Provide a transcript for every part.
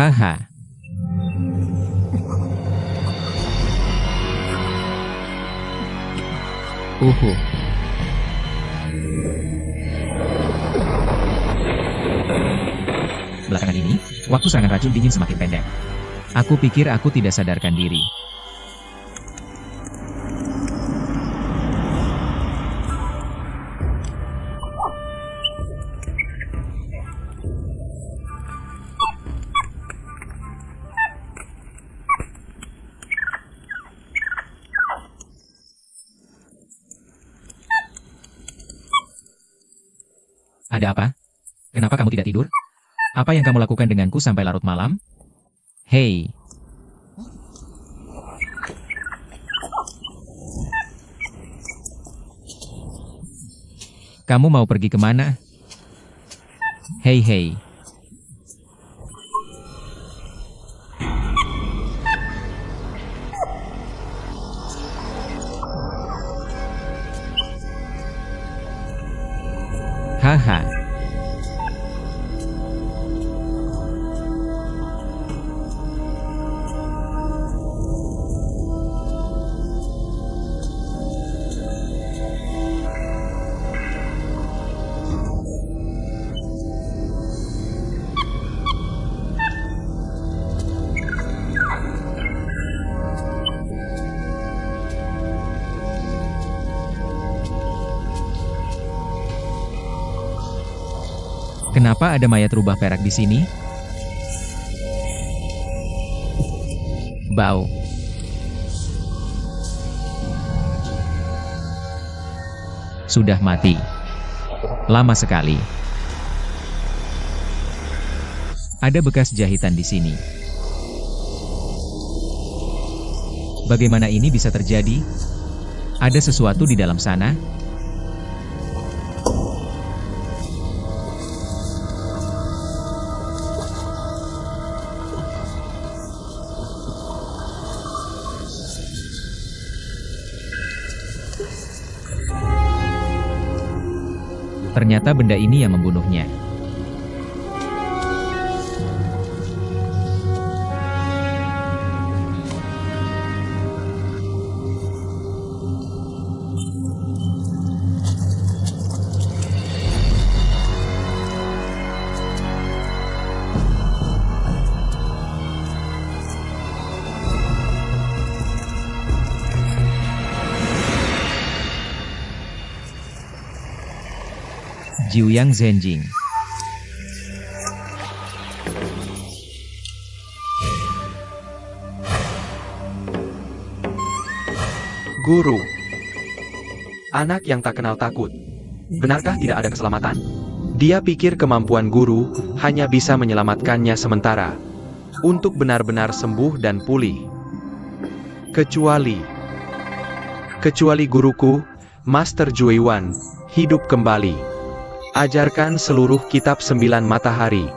Haha. Uhu. Belakangan ini, waktu serangan racun dingin semakin pendek. Aku pikir aku tidak sadarkan diri. Ada apa? Kenapa kamu tidak tidur? Apa yang kamu lakukan denganku sampai larut malam? Hei. Kamu mau pergi kemana? Hei hei. Haha. Kenapa ada mayat rubah perak di sini? Bau. Sudah mati. Lama sekali. Ada bekas jahitan di sini. Bagaimana ini bisa terjadi? Ada sesuatu di dalam sana? Ternyata benda ini yang membunuhnya. Jiuyang Zhenjing. Guru. Anak yang tak kenal takut. Benarkah tidak ada keselamatan? Dia pikir kemampuan guru hanya bisa menyelamatkannya sementara untuk benar-benar sembuh dan pulih. Kecuali guruku, Master Jueyuan, hidup kembali. Ajarkan seluruh kitab 9 matahari.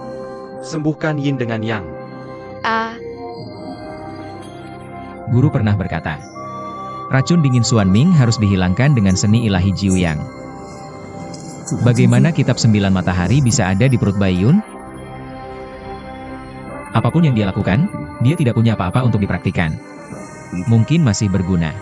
Sembuhkan Yin dengan Yang. Guru pernah berkata, racun dingin Xuan Ming harus dihilangkan dengan seni ilahi Jiuyang. Bagaimana kitab 9 matahari bisa ada di perut Bai Yun? Apapun yang dia lakukan, dia tidak punya apa-apa untuk dipraktikkan. Mungkin masih berguna.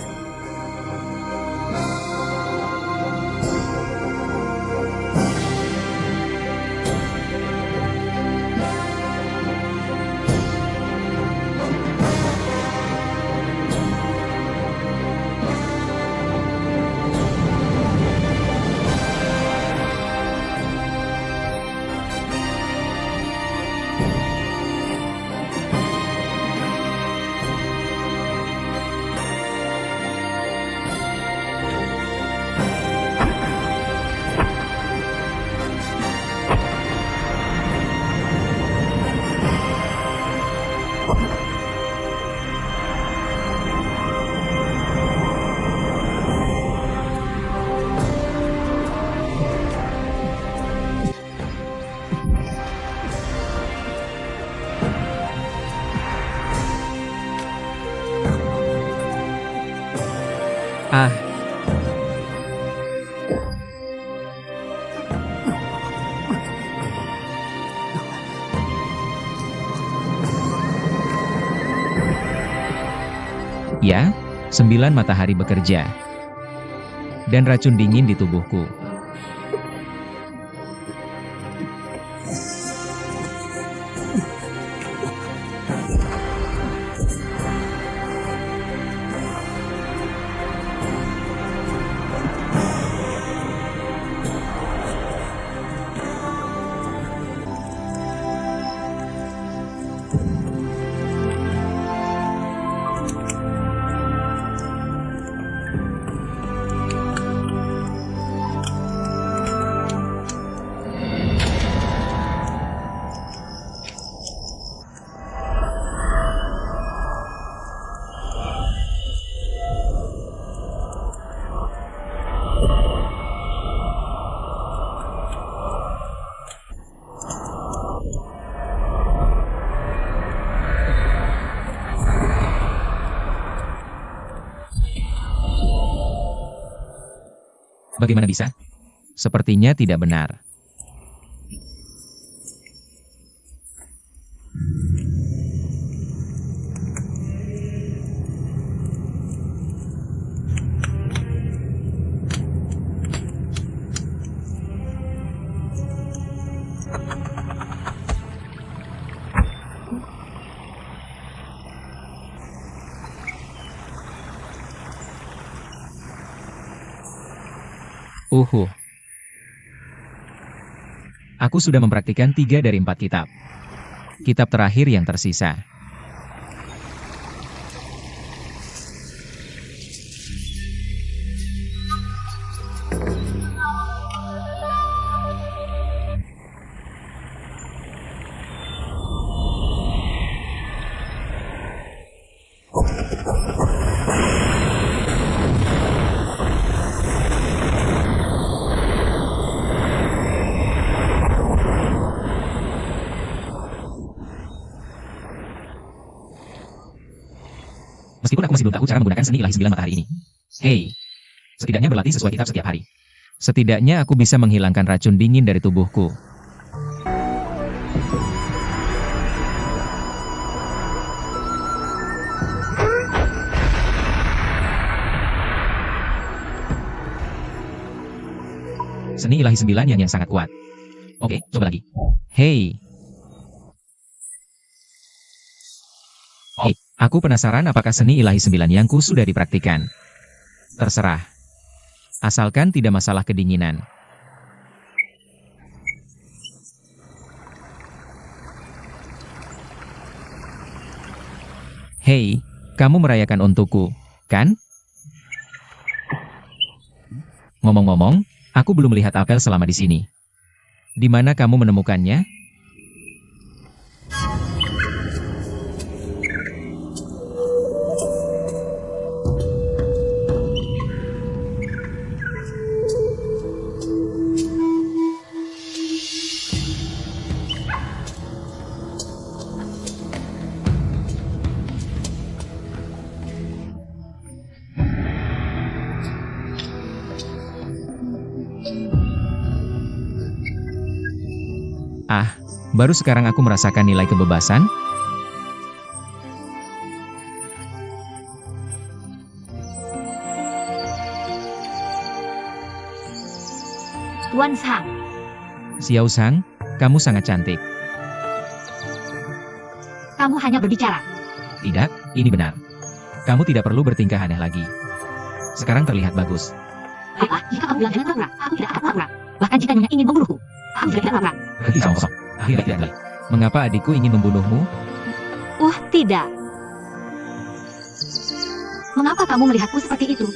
Ah. Ya, 9 matahari bekerja. Dan racun dingin di tubuhku. Bagaimana bisa? Sepertinya tidak benar. Aku sudah mempraktikkan 3 dari 4 kitab. Kitab terakhir yang tersisa. Meskipun aku masih belum tahu cara menggunakan seni ilahi 9 matahari ini. Hei, setidaknya berlatih sesuai kitab setiap hari. Setidaknya aku bisa menghilangkan racun dingin dari tubuhku. Seni ilahi 9 yang sangat kuat. Oke, coba lagi. Hei. Aku penasaran apakah seni ilahi 9 yangku sudah dipraktikkan. Terserah. Asalkan tidak masalah kedinginan. Hei, kamu merayakan untukku, kan? Ngomong-ngomong, aku belum melihat apel selama di sini. Di mana kamu menemukannya? Baru sekarang aku merasakan nilai kebebasan. Tuan Sang. Xiao Sang, kamu sangat cantik. Kamu hanya berbicara. Tidak, ini benar. Kamu tidak perlu bertingkah aneh lagi. Sekarang terlihat bagus. Baiklah, jika kamu bilang jangan pura-pura, aku tidak akan pura-pura. Bahkan jika Nyonya ingin membunuhku, aku juga tidak pura-pura. Berhenti sama kosong. Akhirnya tidak baik. Mengapa adikku ingin membunuhmu? Tidak. Mengapa kamu melihatku seperti itu?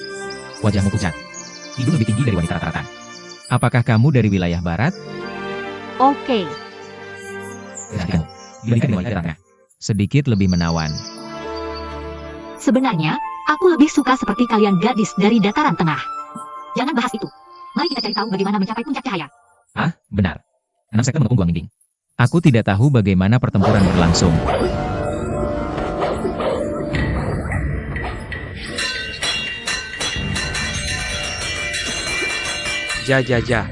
Wajahmu pucat. Hidung lebih tinggi dari wanita rata-rata. Apakah kamu dari wilayah barat? Oke. Tidak, dibandingkan dengan wanita dari tengah. Sedikit lebih menawan. Sebenarnya, aku lebih suka seperti kalian gadis dari dataran tengah. Jangan bahas itu. Mari kita cari tahu bagaimana mencapai puncak cahaya. Benar. 6 sektor mengepung Guangmingding. Aku tidak tahu bagaimana pertempuran berlangsung. Ja.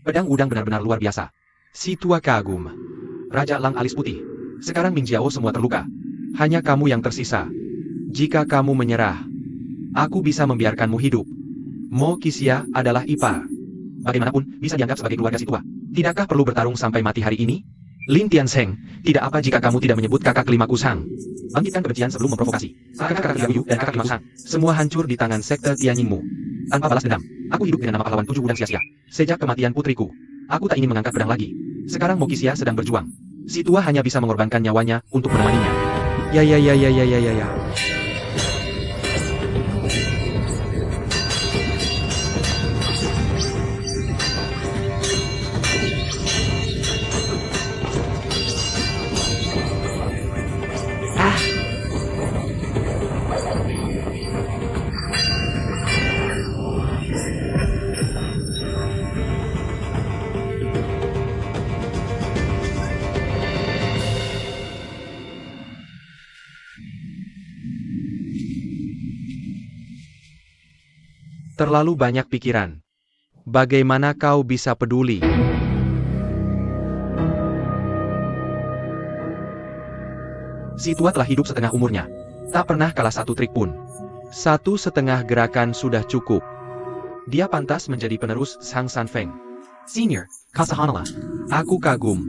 Pedang Wudang benar-benar luar biasa. Si tua kagum. Raja Lang alis putih. Sekarang Ming Jiao semua terluka. Hanya kamu yang tersisa. Jika kamu menyerah, aku bisa membiarkanmu hidup. Mo Qixia adalah ipar. Bagaimanapun, bisa dianggap sebagai keluarga si tua. Tidakkah perlu bertarung sampai mati hari ini? Lin Tiansheng, tidak apa jika kamu tidak menyebut kakak kelima Kusang. Bangkitkan kebencian sebelum memprovokasi. Kakak Liang Yu dan kakak kelima Kusang, semua hancur di tangan sekte Tianyingmu. Tanpa balas dendam, aku hidup dengan nama pahlawan 7 Wudang sia-sia. Sejak kematian putriku, aku tak ingin mengangkat pedang lagi. Sekarang Mo Qixia sedang berjuang. Si tua hanya bisa mengorbankan nyawanya untuk menemaninya. Ya. Terlalu banyak pikiran. Bagaimana kau bisa peduli? Si tua telah hidup setengah umurnya. Tak pernah kalah satu trik pun. 1,5 gerakan sudah cukup. Dia pantas menjadi penerus Sang Sanfeng. Senior, Kasahanala. Aku kagum.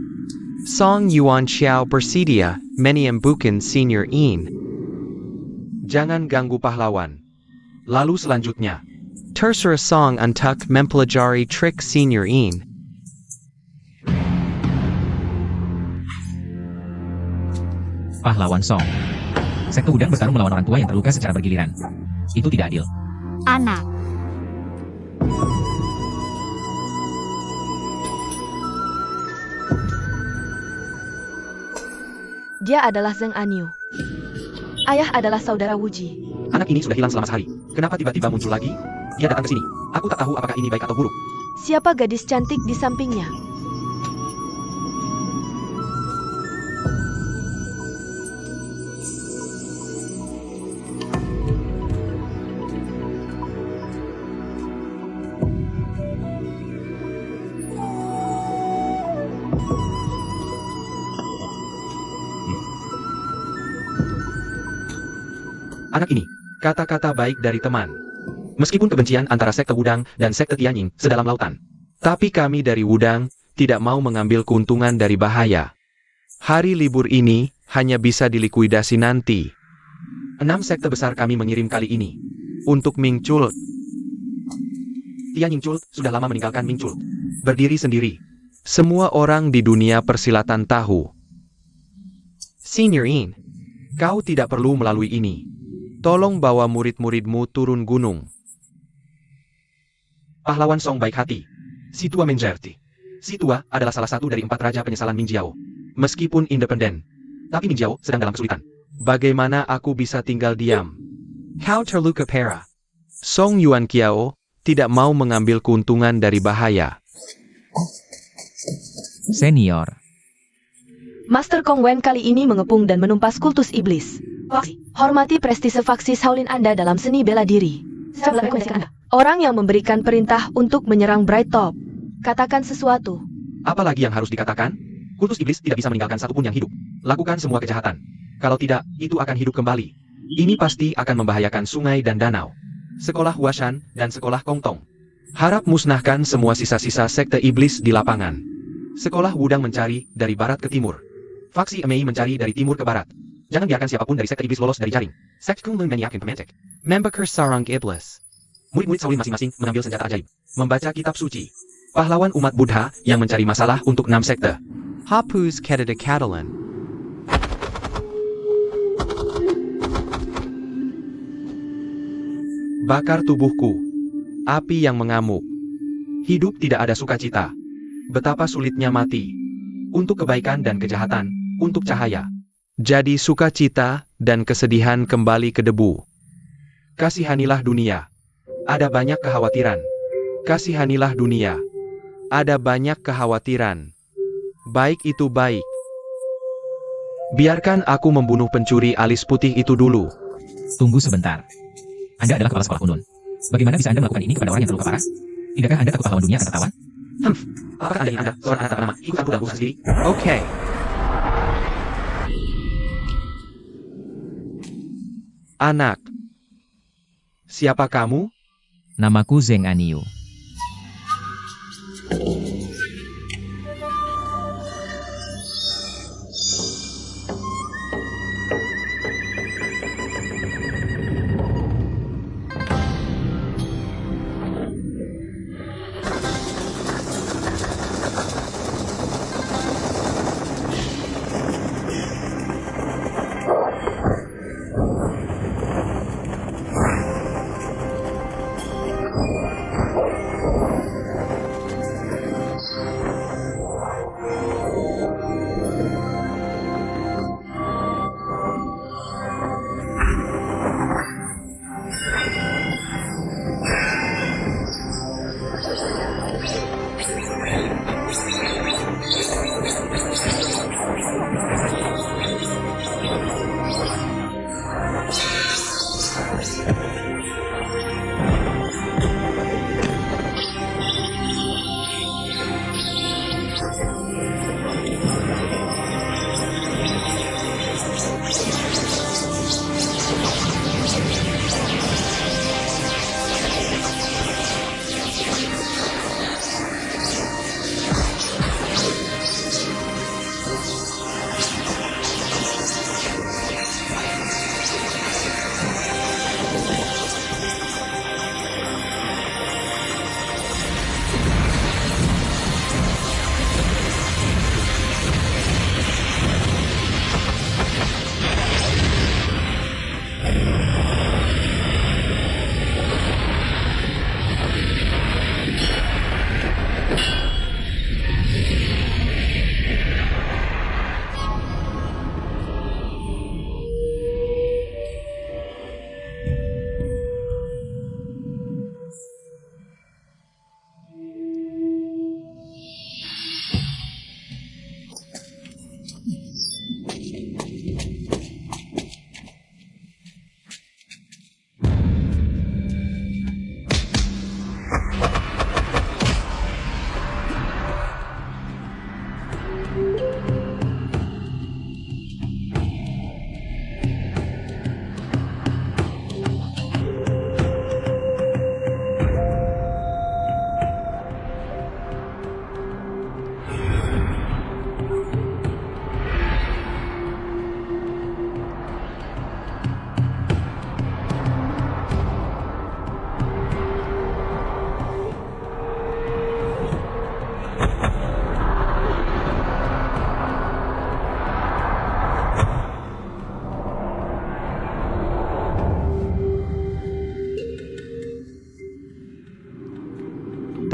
Song Yuan Xiao Persidia, Meniam Bukan Senior In. Jangan ganggu pahlawan. Lalu selanjutnya. Terserah Song Untuk Mempelajari Trik Senior In. Pahlawan Song. Sekte Wudang bertarung melawan orang tua yang terluka secara bergiliran. Itu tidak adil. Anak. Dia adalah Zheng Anyu. Ayah adalah saudara Wuji. Anak ini sudah hilang selama sehari. Kenapa tiba-tiba muncul lagi? Dia datang ke sini. Aku tak tahu apakah ini baik atau buruk. Siapa gadis cantik di sampingnya? Anak ini, kata-kata baik dari teman. Meskipun kebencian antara sekte Wudang dan sekte Tianying sedalam lautan. Tapi kami dari Wudang tidak mau mengambil keuntungan dari bahaya. Hari libur ini hanya bisa dilikuidasi nanti. 6 sekte besar kami mengirim kali ini. Untuk Ming Chult. Tianying Chult sudah lama meninggalkan Ming Chult. Berdiri sendiri. Semua orang di dunia persilatan tahu. Senior In, kau tidak perlu melalui ini. Tolong bawa murid-muridmu turun gunung. Pahlawan Song baik hati. Si tua mengerti. Si tua adalah salah satu dari 4 raja penyesalan Ming Jiao. Meskipun independen, tapi Ming Jiao sedang dalam kesulitan. Bagaimana aku bisa tinggal diam? Kau terluka parah. Song Yuan Kiao tidak mau mengambil keuntungan dari bahaya. Senior. Master Kong Wen kali ini mengepung dan menumpas kultus iblis. Hormati prestise faksi Shaolin Anda dalam seni bela diri. Orang yang memberikan perintah untuk menyerang Bright Top. Katakan sesuatu. Apalagi yang harus dikatakan? Kultus iblis tidak bisa meninggalkan satupun yang hidup. Lakukan semua kejahatan. Kalau tidak, itu akan hidup kembali. Ini pasti akan membahayakan sungai dan danau. Sekolah Huashan dan sekolah Kongtong. Harap musnahkan semua sisa-sisa sekte iblis di lapangan. Sekolah Wudang mencari dari barat ke timur. Faksi Mei mencari dari timur ke barat. Jangan biarkan siapapun dari sekte iblis lolos dari jaring. Sekte Kunlun Maniakin Pementek. Membakar Sarang Iblis. Murid-murid Shaolin masing-masing mengambil senjata ajaib. Membaca kitab suci. Pahlawan umat Buddha yang mencari masalah untuk 6 sekte. Hapus Kedada Catalan. Bakar tubuhku. Api yang mengamuk. Hidup tidak ada sukacita. Betapa sulitnya mati. Untuk kebaikan dan kejahatan, untuk cahaya. Jadi sukacita dan kesedihan kembali ke debu. Kasihanilah dunia. Ada banyak kekhawatiran. Kasihanilah dunia. Ada banyak kekhawatiran. Baik itu baik. Biarkan aku membunuh pencuri alis putih itu dulu. Tunggu sebentar. Anda adalah kepala sekolah Kunlun. Bagaimana bisa Anda melakukan ini kepada orang yang terluka parah? Tidakkah Anda takut pahlawan dunia akan tertawa? Apakah Anda ingin Anda, seorang anak tak bernama, ikut campur dalam urusan sendiri? Oke. Anak. Siapa kamu? Namaku Zeng Aniu.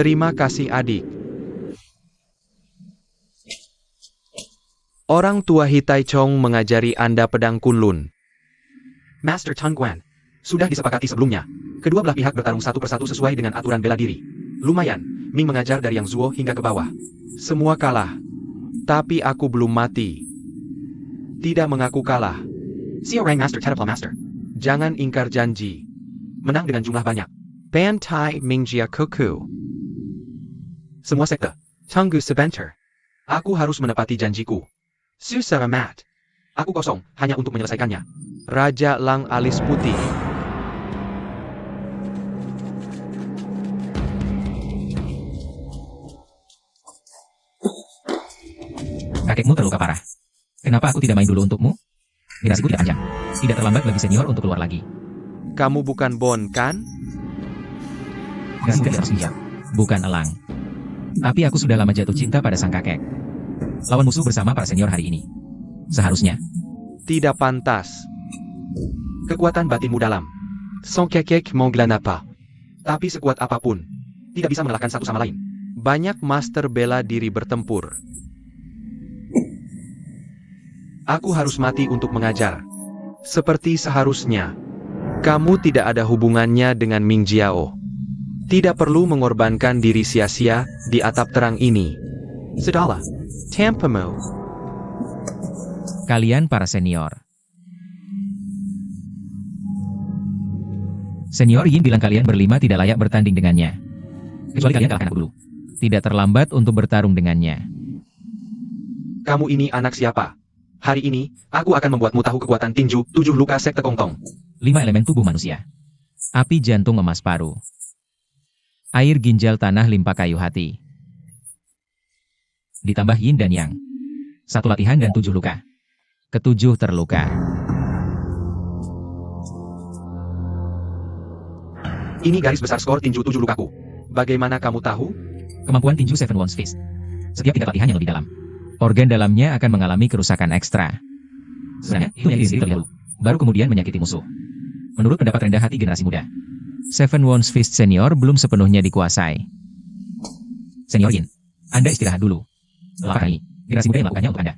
Terima kasih adik. Orang tua Hitai Chong mengajari Anda pedang Kunlun. Master Tang Guan, sudah disepakati sebelumnya. Kedua belah pihak bertarung satu persatu sesuai dengan aturan bela diri. Lumayan, Ming mengajar dari Yang Zuo hingga ke bawah. Semua kalah. Tapi aku belum mati. Tidak mengaku kalah. Si orang Master Tadapla Master. Jangan ingkar janji. Menang dengan jumlah banyak. Bantai Mingjia Kuku. Semua sekte. Tunggu sebentar. Aku harus menepati janjiku. Susah amat. Aku kosong, hanya untuk menyelesaikannya. Raja Lang Alis Putih. Kakekmu terluka parah. Kenapa aku tidak main dulu untukmu? Durasiku tidak panjang. Tidak terlambat bagi senior untuk keluar lagi. Kamu bukan Bon, kan? Durasiku tidak harus diam. Bukan elang. Tapi aku sudah lama jatuh cinta pada sang kakek. Lawan musuh bersama para senior hari ini. Seharusnya. Tidak pantas. Kekuatan batinmu dalam. Son kekek monglanapa. Tapi sekuat apapun, tidak bisa mengalahkan satu sama lain. Banyak master bela diri bertempur. Aku harus mati untuk mengajar. Seperti seharusnya. Kamu tidak ada hubungannya dengan Ming Jiao. Tidak perlu mengorbankan diri sia-sia di atap terang ini. Sudahlah. Tampamu. Kalian para senior. Senior Yin bilang kalian berlima tidak layak bertanding dengannya. Kecuali kalian kalahkan aku dulu. Tidak terlambat untuk bertarung dengannya. Kamu ini anak siapa? Hari ini, aku akan membuatmu tahu kekuatan tinju 7 luka sekte Kongtong. 5 elemen tubuh manusia. Api jantung emas paru. Air ginjal tanah limpa kayu hati. Ditambah yin dan yang. 1 latihan dan 7 luka. Ketujuh terluka. Ini garis besar skor tinju 7 lukaku. Bagaimana kamu tahu? Kemampuan tinju Seven Wands Fist. Setiap tingkat latihan yang lebih dalam, organ dalamnya akan mengalami kerusakan ekstra. Sebenarnya, itu menyakiti diri terlebih dahulu, baru kemudian menyakiti musuh. Menurut pendapat rendah hati generasi muda, Seven Wands Fist Senior belum sepenuhnya dikuasai. Senior Yin, Anda istirahat dulu. Lakukan ini, generasi muda yang melakukannya untuk Anda.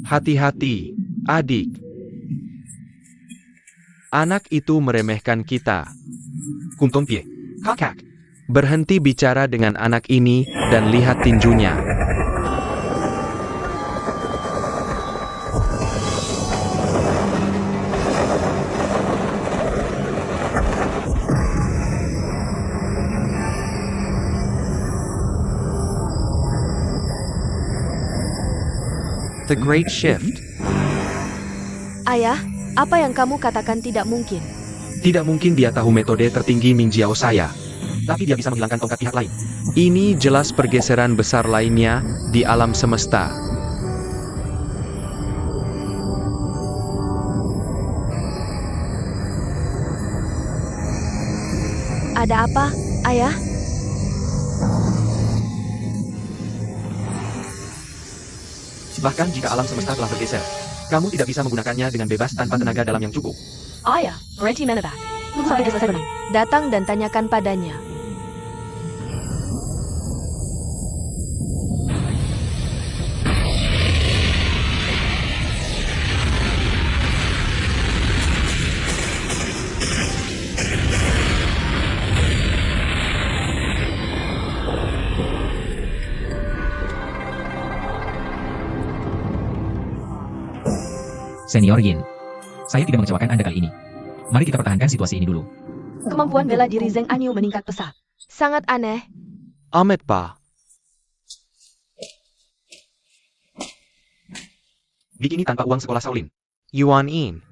Hati-hati, adik. Anak itu meremehkan kita. Kumtompie, kakak. Berhenti bicara dengan anak ini dan lihat tinjunya. The Great Shift. Ayah, apa yang kamu katakan tidak mungkin? Tidak mungkin dia tahu metode tertinggi Ming Jiao saya. Tapi dia bisa menghilangkan tongkat pihak lain. Ini jelas pergeseran besar lainnya di alam semesta. Ada apa, Ayah? Bahkan jika alam semesta telah bergeser, kamu tidak bisa menggunakannya dengan bebas tanpa tenaga dalam yang cukup. Ayah, Reti Menebak. Tunggu sampai dia selesai berenang. Datang dan tanyakan padanya. Senior Yin, saya tidak mengecewakan Anda kali ini. Mari kita pertahankan situasi ini dulu. Kemampuan bela diri Zheng Anyu meningkat pesat. Sangat aneh. Ahmed Pa. Bikini tanpa uang sekolah Shaolin. Yuan In.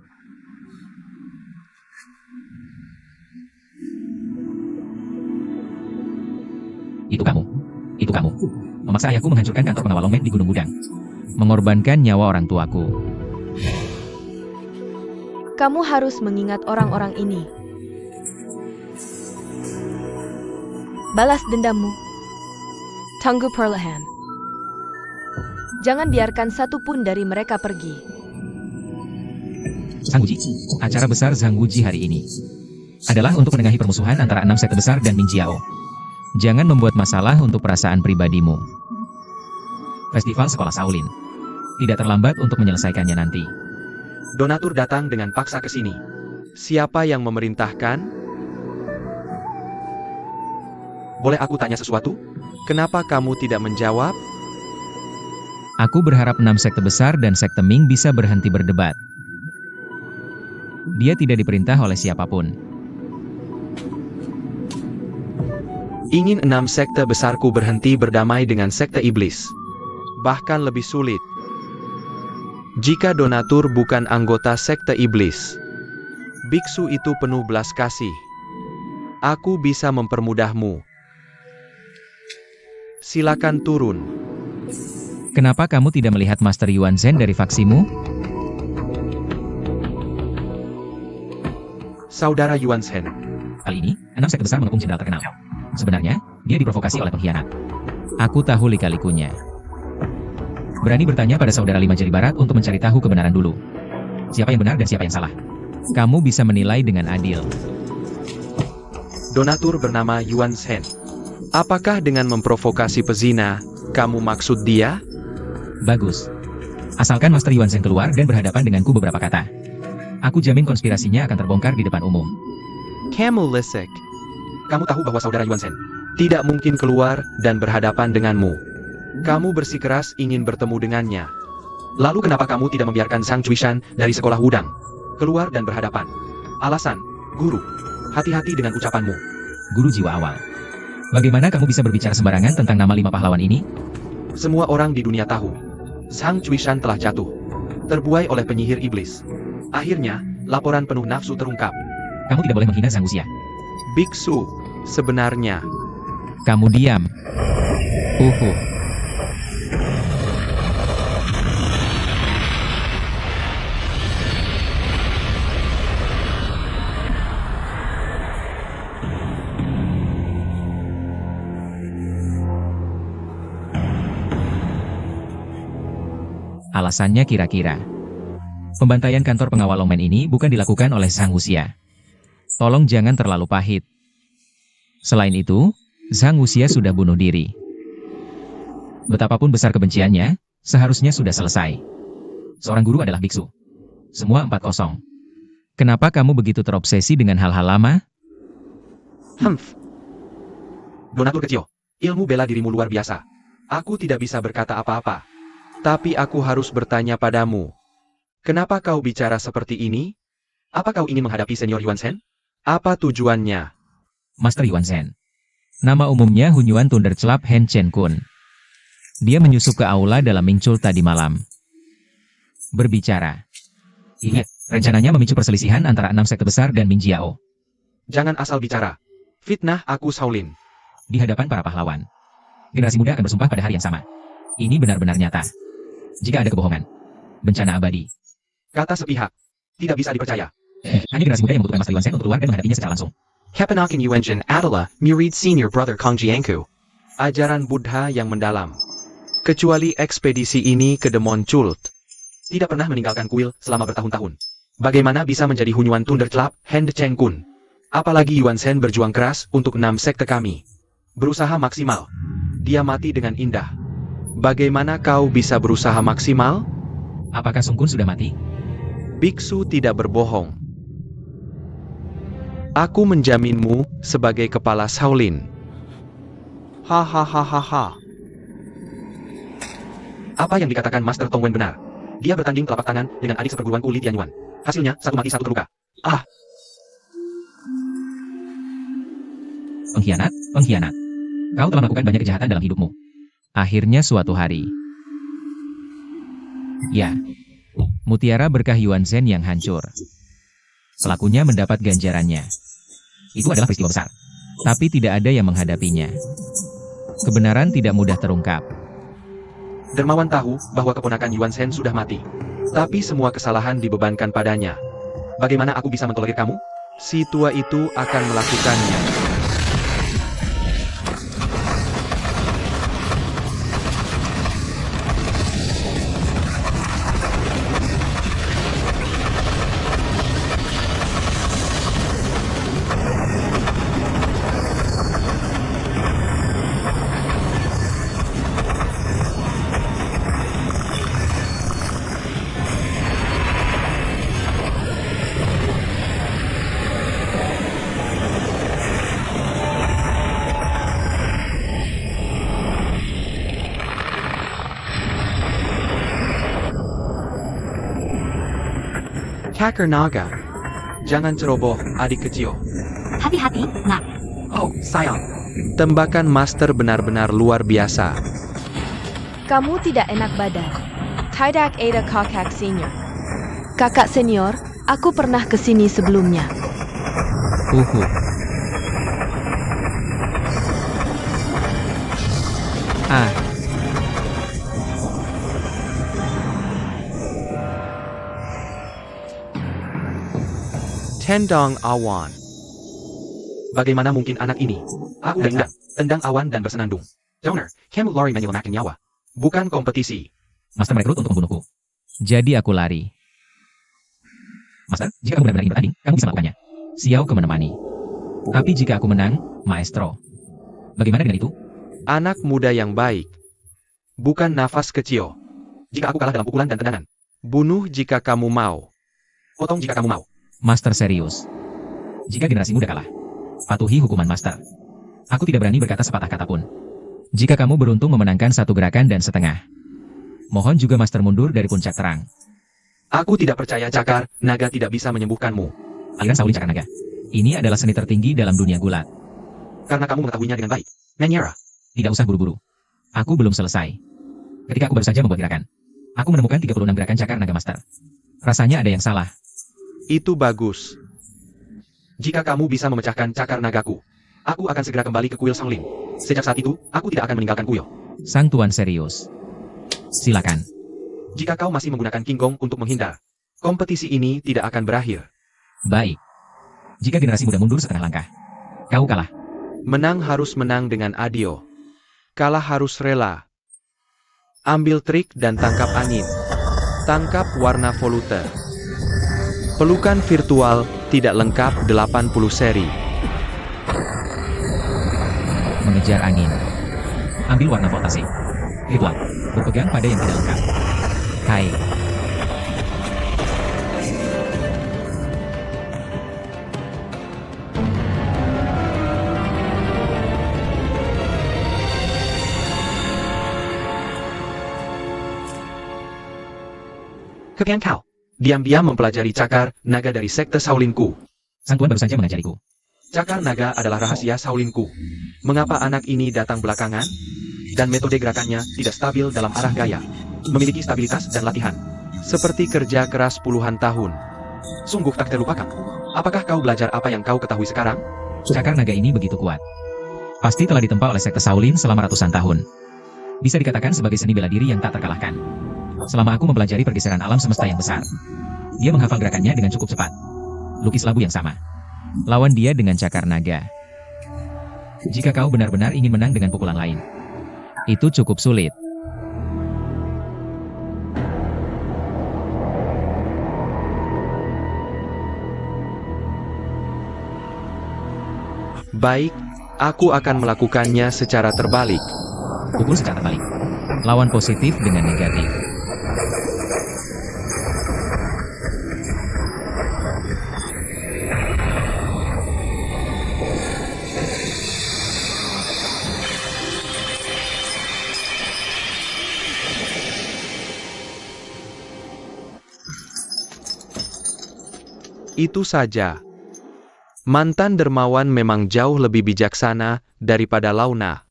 Itu kamu. Itu kamu. Memaksa ayahku menghancurkan kantor pengawal Longmen di Gunung Gudang. Mengorbankan nyawa orang tuaku. Kamu harus mengingat orang-orang ini. Balas dendammu. Tangguh perlahan. Jangan biarkan satu pun dari mereka pergi. Zhangguji, acara besar Zhangguji hari ini adalah untuk menengahi permusuhan antara 6 sekte besar dan Ming Jiao. Jangan membuat masalah untuk perasaan pribadimu. Festival Sekolah Shaolin. Tidak terlambat untuk menyelesaikannya nanti. Donatur datang dengan paksa ke sini. Siapa yang memerintahkan? Boleh aku tanya sesuatu? Kenapa kamu tidak menjawab? Aku berharap 6 sekte besar dan sekte Ming bisa berhenti berdebat. Dia tidak diperintah oleh siapapun. Ingin 6 sekte besarku berhenti berdamai dengan sekte iblis. Bahkan lebih sulit. Jika donatur bukan anggota sekte iblis, biksu itu penuh belas kasih. Aku bisa mempermudahmu. Silakan turun. Kenapa kamu tidak melihat Master Yuan Zhen dari faksimu? Saudara Yuan Zhen. Kali ini, 6 sekte besar mengepung jenderal terkenal. Sebenarnya, dia diprovokasi oleh pengkhianat. Aku tahu lika-likunya. Berani bertanya pada saudara 5 jari barat untuk mencari tahu kebenaran dulu. Siapa yang benar dan siapa yang salah. Kamu bisa menilai dengan adil. Donatur bernama Yuan Zhen. Apakah dengan memprovokasi pezina, kamu maksud dia? Bagus. Asalkan Master Yuan Zhen keluar dan berhadapan denganku beberapa kata. Aku jamin konspirasinya akan terbongkar di depan umum. Kamu lisik. Kamu tahu bahwa saudara Yuan Zhen tidak mungkin keluar dan berhadapan denganmu. Kamu bersikeras ingin bertemu dengannya. Lalu kenapa kamu tidak membiarkan Sang Chuishan dari sekolah Wudang keluar dan berhadapan? Alasan, guru. Hati-hati dengan ucapanmu. Guru jiwa awal. Bagaimana kamu bisa berbicara sembarangan tentang nama 5 pahlawan ini? Semua orang di dunia tahu. Zhang Chuishan telah jatuh. Terbuai oleh penyihir iblis. Akhirnya, laporan penuh nafsu terungkap. Kamu tidak boleh menghina Zhang Wuxia. Biksu, sebenarnya. Kamu diam. Alasannya kira-kira. Pembantaian kantor pengawal Longmen ini bukan dilakukan oleh Zhang Wuxia. Tolong jangan terlalu pahit. Selain itu, Zhang Wuxia sudah bunuh diri. Betapapun besar kebenciannya, seharusnya sudah selesai. Seorang guru adalah biksu. Semua 4-0. Kenapa kamu begitu terobsesi dengan hal-hal lama? Donatur kecil, ilmu bela dirimu luar biasa. Aku tidak bisa berkata apa-apa. Tapi aku harus bertanya padamu. Kenapa kau bicara seperti ini? Apa kau ingin menghadapi Senior Yuan Shen? Apa tujuannya? Master Yuan Shen. Nama umumnya Hunyuan Thunderclap Hen Chen Kun. Dia menyusup ke aula dalam Mingcul tadi malam. Berbicara. Iya, rencananya memicu perselisihan antara 6 sekte besar dan Ming Jiao. Jangan asal bicara. Fitnah aku Shaolin. Di hadapan para pahlawan. Generasi muda akan bersumpah pada hari yang sama. Ini benar-benar nyata. Jika ada kebohongan, bencana abadi. Kata sepihak. Tidak bisa dipercaya. Hanya generasi muda yang membutuhkan Master Yuan Shen untuk keluar dan menghadapinya secara langsung. Hepanakin Yuanjin adalah murid senior brother Kong Jiangku. Ajaran Buddha yang mendalam. Kecuali ekspedisi ini ke Demon Cult. Tidak pernah meninggalkan kuil selama bertahun-tahun. Bagaimana bisa menjadi Hunyuan Thunderclap Hen Cheng Kun? Apalagi Yuan Shen berjuang keras untuk 6 sekte kami. Berusaha maksimal. Dia mati dengan indah. Bagaimana kau bisa berusaha maksimal? Apakah Sung Kun sudah mati? Biksu tidak berbohong. Aku menjaminmu sebagai kepala Shaolin. Hahaha. Apa yang dikatakan Master Tongwen benar. Dia bertanding telapak tangan dengan adik seperguruanku Li Tianyuan. Hasilnya, 1 mati 1 terluka. Pengkhianat. Kau telah melakukan banyak kejahatan dalam hidupmu. Akhirnya suatu hari. Ya. Mutiara berkah Yuan Shen yang hancur. Pelakunya mendapat ganjarannya. Itu adalah peristiwa besar. Tapi tidak ada yang menghadapinya. Kebenaran tidak mudah terungkap. Dermawan tahu bahwa keponakan Yuan Shen sudah mati. Tapi semua kesalahan dibebankan padanya. Bagaimana aku bisa mentolerir kamu? Si tua itu akan melakukannya. Hacker Naga. Jangan ceroboh, adik kecil. Hati-hati, nak. Oh, sayang. Tembakan Master benar-benar luar biasa. Kamu tidak enak badan. Tidak ada kakak senior. Kakak senior, aku pernah kesini sebelumnya. Tendang awan. Bagaimana mungkin anak ini? Aku tendang awan dan bersenandung. Donor, kamu lari menyelamatkan nyawa. Bukan kompetisi. Master merekrut untuk membunuhku. Jadi aku lari. Master, jika kamu benar-benar ingin bertanding, kamu bisa melakukannya. Xiao ke menemani. Tapi jika aku menang, Maestro. Bagaimana dengan itu? Anak muda yang baik. Bukan nafas kecil. Jika aku kalah dalam pukulan dan tendangan. Bunuh jika kamu mau. Potong jika kamu mau. Master serius. Jika generasi muda kalah, patuhi hukuman Master. Aku tidak berani berkata sepatah kata pun. Jika kamu beruntung memenangkan 1 gerakan dan setengah, mohon juga Master mundur dari puncak terang. Aku tidak percaya Cakar Naga tidak bisa menyembuhkanmu. Aliran Shaolin Cakar Naga. Ini adalah seni tertinggi dalam dunia gulat. Karena kamu mengetahuinya dengan baik. Menyerah. Tidak usah buru-buru. Aku belum selesai. Ketika aku baru saja membuat gerakan, aku menemukan 36 gerakan cakar naga master. Rasanya ada yang salah. Itu bagus. Jika kamu bisa memecahkan cakar nagaku, aku akan segera kembali ke kuil Shaolin. Sejak saat itu, aku tidak akan meninggalkan kuil. Sang Tuan serius. Silakan. Jika kau masih menggunakan King Gong untuk menghindar, kompetisi ini tidak akan berakhir. Baik. Jika generasi muda mundur setengah langkah, kau kalah. Menang harus menang dengan adil. Kalah harus rela. Ambil trik dan tangkap angin. Tangkap warna volute. Pelukan virtual tidak lengkap 80 seri. Mengejar angin. Ambil warna voltase. Ritual. Berpegang pada yang tidak lengkap. Hai. Kepian kau. Diam-diam mempelajari cakar naga dari sekte Shaolinku. Sang Tuan baru saja mengajariku. Cakar naga adalah rahasia Shaolinku. Mengapa anak ini datang belakangan? Dan metode gerakannya tidak stabil dalam arah gaya. Memiliki stabilitas dan latihan. Seperti kerja keras puluhan tahun. Sungguh tak terlupakan. Apakah kau belajar apa yang kau ketahui sekarang? Cakar naga ini begitu kuat. Pasti telah ditempa oleh sekte Shaolin selama ratusan tahun. Bisa dikatakan sebagai seni bela diri yang tak terkalahkan. Selama aku mempelajari pergeseran alam semesta yang besar, dia menghafal gerakannya dengan cukup cepat. Lukis labu yang sama. Lawan dia dengan cakar naga. Jika kau benar-benar ingin menang dengan pukulan lain, itu cukup sulit. Baik, aku akan melakukannya secara terbalik. Pukul secara terbalik. Lawan positif dengan negatif. Itu saja. Mantan dermawan memang jauh lebih bijaksana daripada Launa.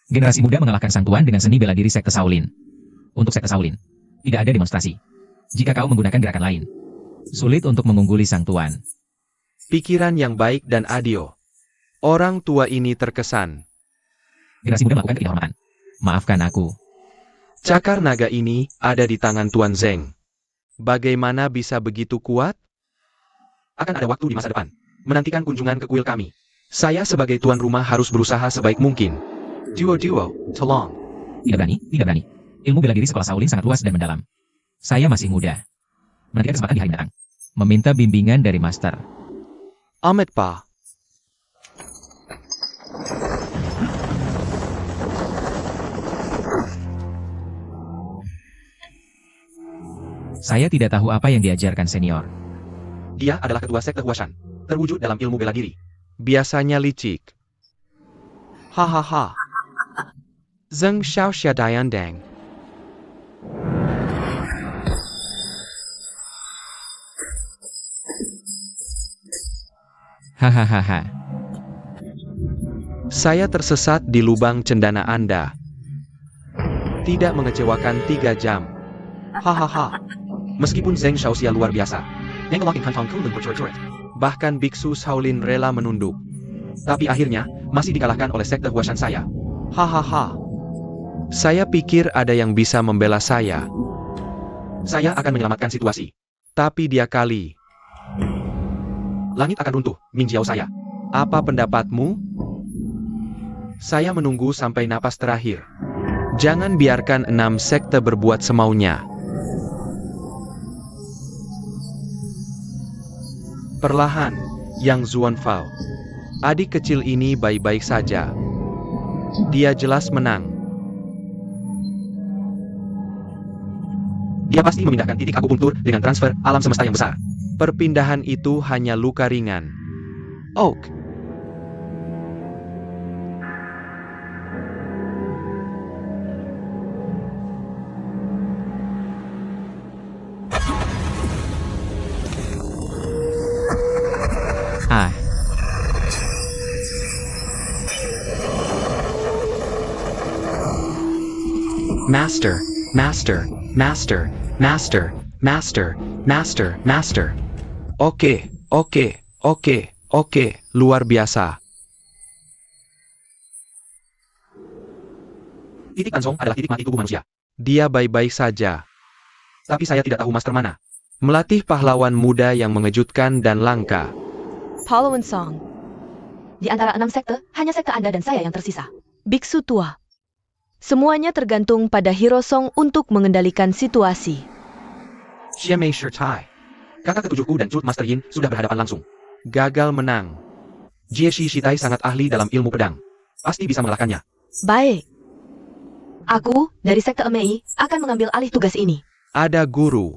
Generasi muda mengalahkan Sang Tuan dengan seni bela diri sekte Shaolin. Untuk sekte Shaolin, tidak ada demonstrasi. Jika kau menggunakan gerakan lain, sulit untuk mengungguli Sang Tuan. Pikiran yang baik dan adil. Orang tua ini terkesan. Generasi muda melakukan ketidakhormatan. Maafkan aku. Cakar naga ini ada di tangan Tuan Zeng. Bagaimana bisa begitu kuat? Akan ada waktu di masa depan. Menantikan kunjungan ke kuil kami. Saya sebagai tuan rumah harus berusaha sebaik mungkin. Duo, tolong. Tidak berani. Ilmu bela diri sekolah Shaolin sangat luas dan mendalam. Saya masih muda. Menantikan kesempatan di hari mendatang. Meminta bimbingan dari master. Amet Pa. Saya tidak tahu apa yang diajarkan senior. Dia adalah ketua sekte Huashan. Terwujud dalam ilmu bela diri. Biasanya licik. Hahaha. Zeng Xiao Xia Dian Dang. Hahaha. Saya tersesat di lubang cendana Anda. Tidak mengecewakan 3 jam. Hahaha. Meskipun Zeng Xiaoxia luar biasa, bahkan biksu Shaolin rela menunduk. Tapi akhirnya, masih dikalahkan oleh sekte Huashan saya. Hahaha. Saya pikir ada yang bisa membela saya. Saya akan menyelamatkan situasi. Tapi dia kali. Langit akan runtuh, Min Jiao saya. Apa pendapatmu? Saya menunggu sampai napas terakhir. Jangan biarkan 6 sekte berbuat semaunya. Perlahan, Yang Zuanfao. Adik kecil ini baik-baik saja. Dia jelas menang. Dia pasti memindahkan titik akupunktur dengan transfer alam semesta yang besar. Perpindahan itu hanya luka ringan. Oak. Master, master, master, master, master, master, master. Oke, luar biasa. Titik Tansong adalah titik mati tubuh manusia. Dia baik-baik saja. Tapi saya tidak tahu master mana. Melatih pahlawan muda yang mengejutkan dan langka. Pahlawan Song. Di antara 6 sekte, hanya sekte Anda dan saya yang tersisa. Biksu tua. Semuanya tergantung pada Hero Song untuk mengendalikan situasi. Xiamei Shirtai. Kakak ketujuhku dan Cult Master Yin sudah berhadapan langsung. Gagal menang. Jieshi Shitai sangat ahli dalam ilmu pedang. Pasti bisa mengalahkannya. Baik. Aku, dari sekte Emei, akan mengambil alih tugas ini. Ada guru.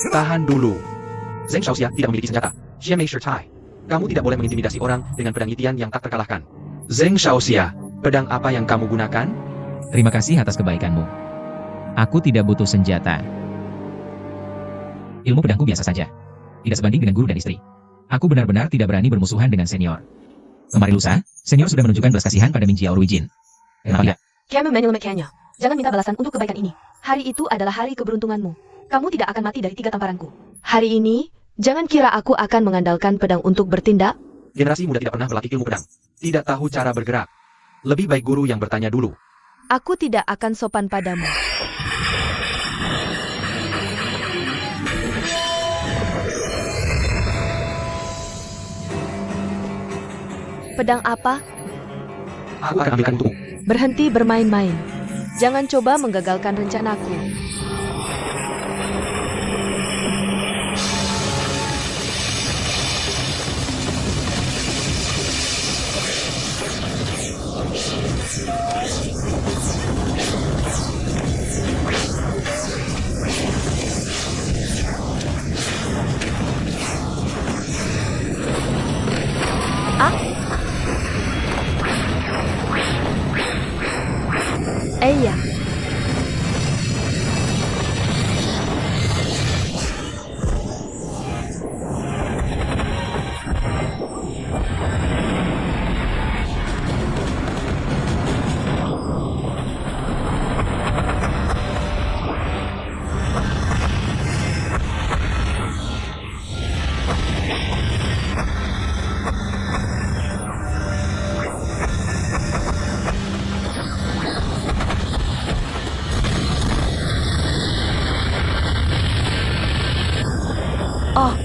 Tahan dulu. Zheng Shaoxia tidak memiliki senjata. Xiamei Shirtai. Kamu tidak boleh mengintimidasi orang dengan pedang itian yang tak terkalahkan. Zheng Shaoxia, pedang apa yang kamu gunakan? Terima kasih atas kebaikanmu. Aku tidak butuh senjata. Ilmu pedangku biasa saja. Tidak sebanding dengan guru dan istri. Aku benar-benar tidak berani bermusuhan dengan senior. Kemarin lusa, senior sudah menunjukkan belas kasihan pada Min Jiao Ruijin. Kenapa tidak? Kamu manual mechanya. Jangan minta balasan untuk kebaikan ini. Hari itu adalah hari keberuntunganmu. Kamu tidak akan mati dari 3 tamparanku. Hari ini, jangan kira aku akan mengandalkan pedang untuk bertindak. Generasi muda tidak pernah berlatih ilmu pedang. Tidak tahu cara bergerak. Lebih baik guru yang bertanya dulu. Aku tidak akan sopan padamu. Pedang apa? Aku akan ambilkan untukmu. Berhenti bermain-main. Jangan coba menggagalkan rencanaku. Iya. Oh.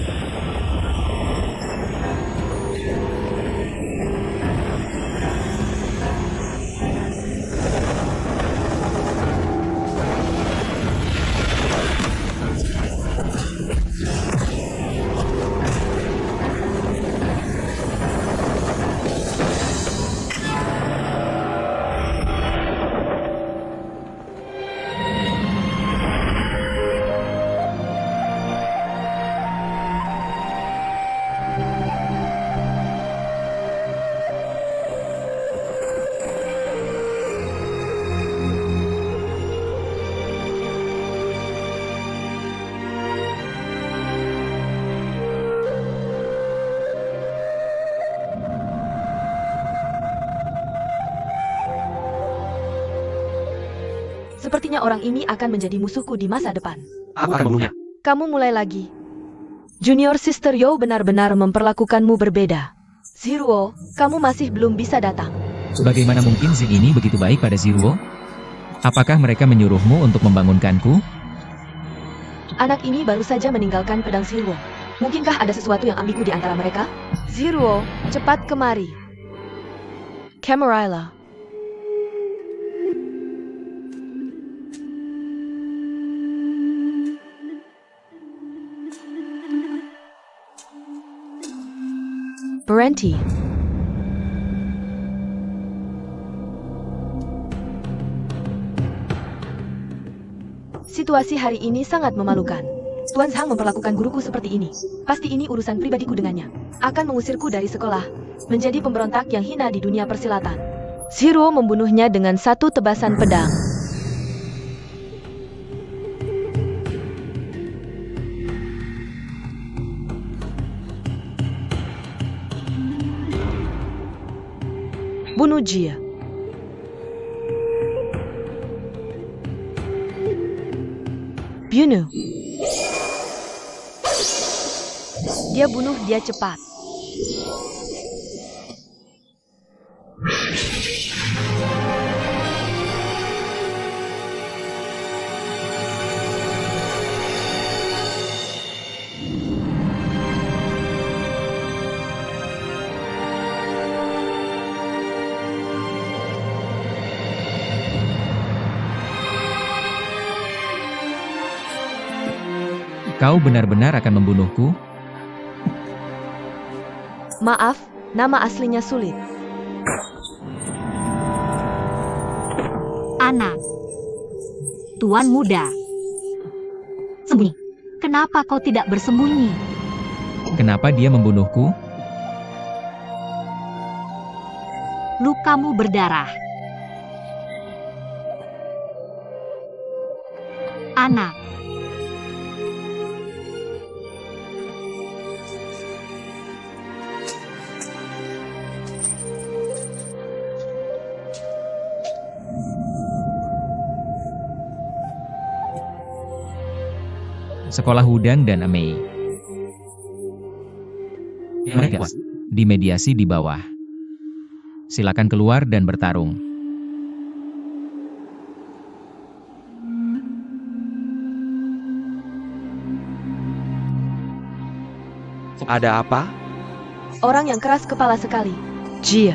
Sepertinya orang ini akan menjadi musuhku di masa depan. Aku akan membunuhnya. Kamu mulai lagi. Junior Sister Yo benar-benar memperlakukanmu berbeda. Ziruo, kamu masih belum bisa datang. Bagaimana mungkin Zin ini begitu baik pada Ziruo? Apakah mereka menyuruhmu untuk membangunkanku? Anak ini baru saja meninggalkan pedang Ziruo. Mungkinkah ada sesuatu yang ambigu di antara mereka? Ziruo, cepat kemari. Camarilla. Berhenti. Situasi hari ini sangat memalukan. Tuan Zhang memperlakukan guruku seperti ini. Pasti ini urusan pribadiku dengannya. Akan mengusirku dari sekolah, menjadi pemberontak yang hina di dunia persilatan. Zero membunuhnya dengan satu tebasan pedang. Bunuh Jia. Bunuh. Dia bunuh dia cepat. Kau benar-benar akan membunuhku? Maaf, nama aslinya sulit. Anak. Tuan muda. Sembunyi. Kenapa kau tidak bersembunyi? Kenapa dia membunuhku? Lukamu berdarah. Anak. Sekolah Hudang dan Amei. Mereka dimediasi di bawah. Silakan keluar dan bertarung. Ada apa? Orang yang keras kepala sekali. Jia.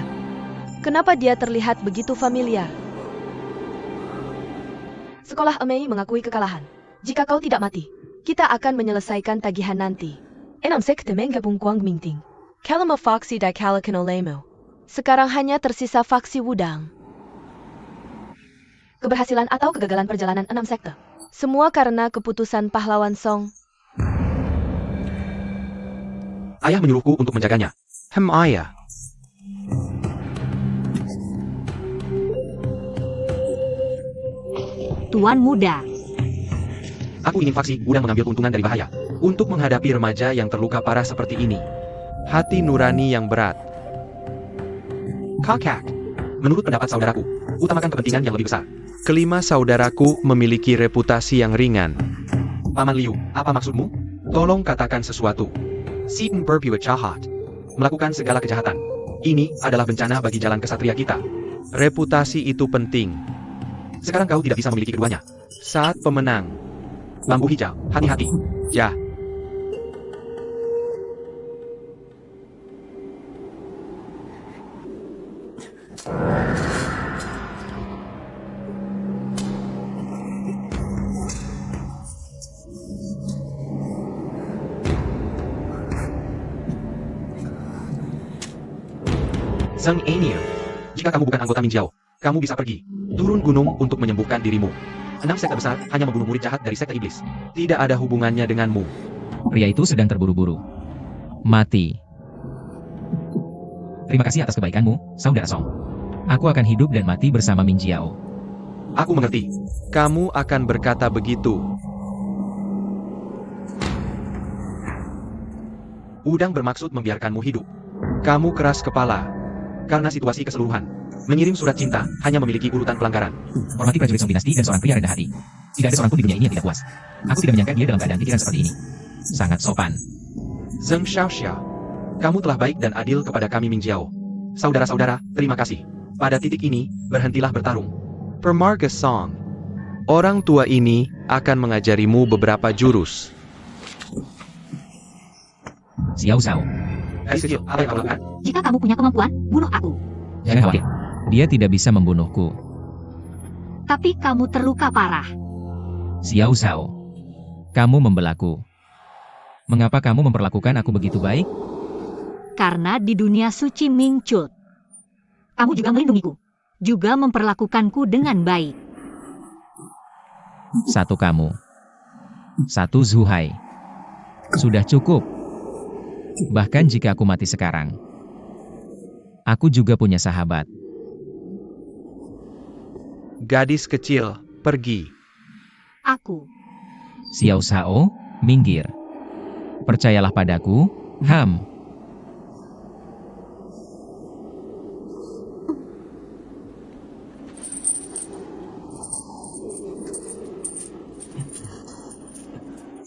Kenapa dia terlihat begitu familiar? Sekolah Amei mengakui kekalahan. Jika kau tidak mati, kita akan menyelesaikan tagihan nanti. Enam sekte menggabung Kuang Mingting. Kalama faksi dikalakan olehmu. Sekarang hanya tersisa faksi Wudang. Keberhasilan atau kegagalan perjalanan 6 sekte. Semua karena keputusan pahlawan Song. Ayah menyuruhku untuk menjaganya. Ayah. Tuan muda. Aku ingin faksi Wudang mengambil keuntungan dari bahaya untuk menghadapi remaja yang terluka parah seperti ini. Hati nurani yang berat. Kakak. Menurut pendapat saudaraku, utamakan kepentingan yang lebih besar. Kelima saudaraku memiliki reputasi yang ringan. Paman Liu, apa maksudmu? Tolong katakan sesuatu. Si'en berbuat jahat. Melakukan segala kejahatan. Ini adalah bencana bagi jalan kesatria kita. Reputasi itu penting. Sekarang kau tidak bisa memiliki keduanya. Saat pemenang. Lampu hijau, hati-hati. Ya. Zhang Ania, jika kamu bukan anggota Minjiao, kamu bisa pergi, turun gunung untuk menyembuhkan dirimu. 6 sekte besar hanya membunuh murid jahat dari sekte iblis. Tidak ada hubungannya denganmu. Pria itu sedang terburu-buru. Mati. Terima kasih atas kebaikanmu, Saudara Song. Aku akan hidup dan mati bersama Min Jiao. Aku mengerti. Kamu akan berkata begitu. Udang bermaksud membiarkanmu hidup. Kamu keras kepala. Karena situasi keseluruhan. Mengirim surat cinta hanya memiliki urutan pelanggaran. Hormati prajurit Song dinasti dan seorang pria rendah hati. Tidak ada seorang pun di dunia ini yang tidak puas. Aku tidak menyangka dia dalam keadaan pikiran seperti ini. Sangat sopan. Zheng Xiaoxia, kamu telah baik dan adil kepada kami Minjiao. Saudara-saudara, terima kasih. Pada titik ini, berhentilah bertarung. Permarga Song. Orang tua ini akan mengajarimu beberapa jurus. Xiao Zhao. Gadis kecil, apa yang kau lakukan? Jika kamu punya kemampuan, bunuh aku. Jangan khawatir. Dia tidak bisa membunuhku. Tapi kamu terluka parah. Xiao Zhao. Kamu membelaku. Mengapa kamu memperlakukan aku begitu baik? karena di dunia suci Mingcut, kamu juga melindungiku, juga memperlakukanku dengan baik. Satu kamu. Satu Zuhai. Sudah cukup. Bahkan jika aku mati sekarang, aku juga punya sahabat. Gadis kecil, pergi. Aku. Xiao Shao, minggir. Percayalah padaku, Ham.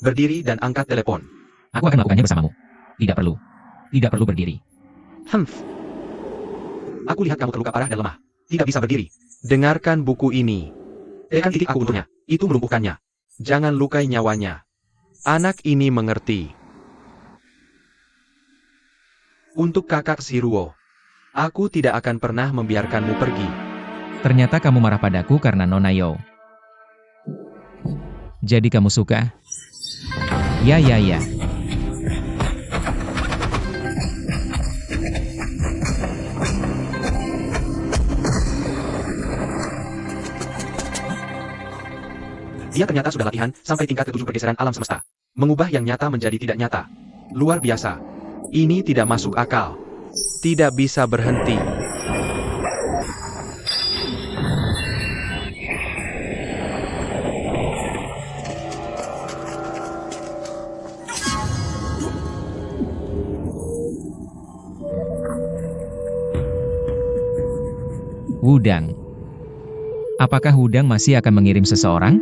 Berdiri dan angkat telepon. Aku akan melakukannya bersamamu. Tidak perlu. Tidak perlu berdiri. Humph. Aku lihat kamu terluka parah dan lemah. Tidak bisa berdiri. Dengarkan buku ini. Tekan titik aku untuknya. Itu melumpuhkannya. Jangan lukai nyawanya. Anak ini mengerti. Untuk kakak Siruo, aku tidak akan pernah membiarkanmu pergi. Ternyata kamu marah padaku karena Nona Yo. Jadi kamu suka? Ya. Dia ternyata sudah latihan sampai tingkat ke-7 pergeseran alam semesta. Mengubah yang nyata menjadi tidak nyata. Luar biasa. Ini tidak masuk akal. Tidak bisa berhenti. Wudang. Apakah Wudang masih akan mengirim seseorang?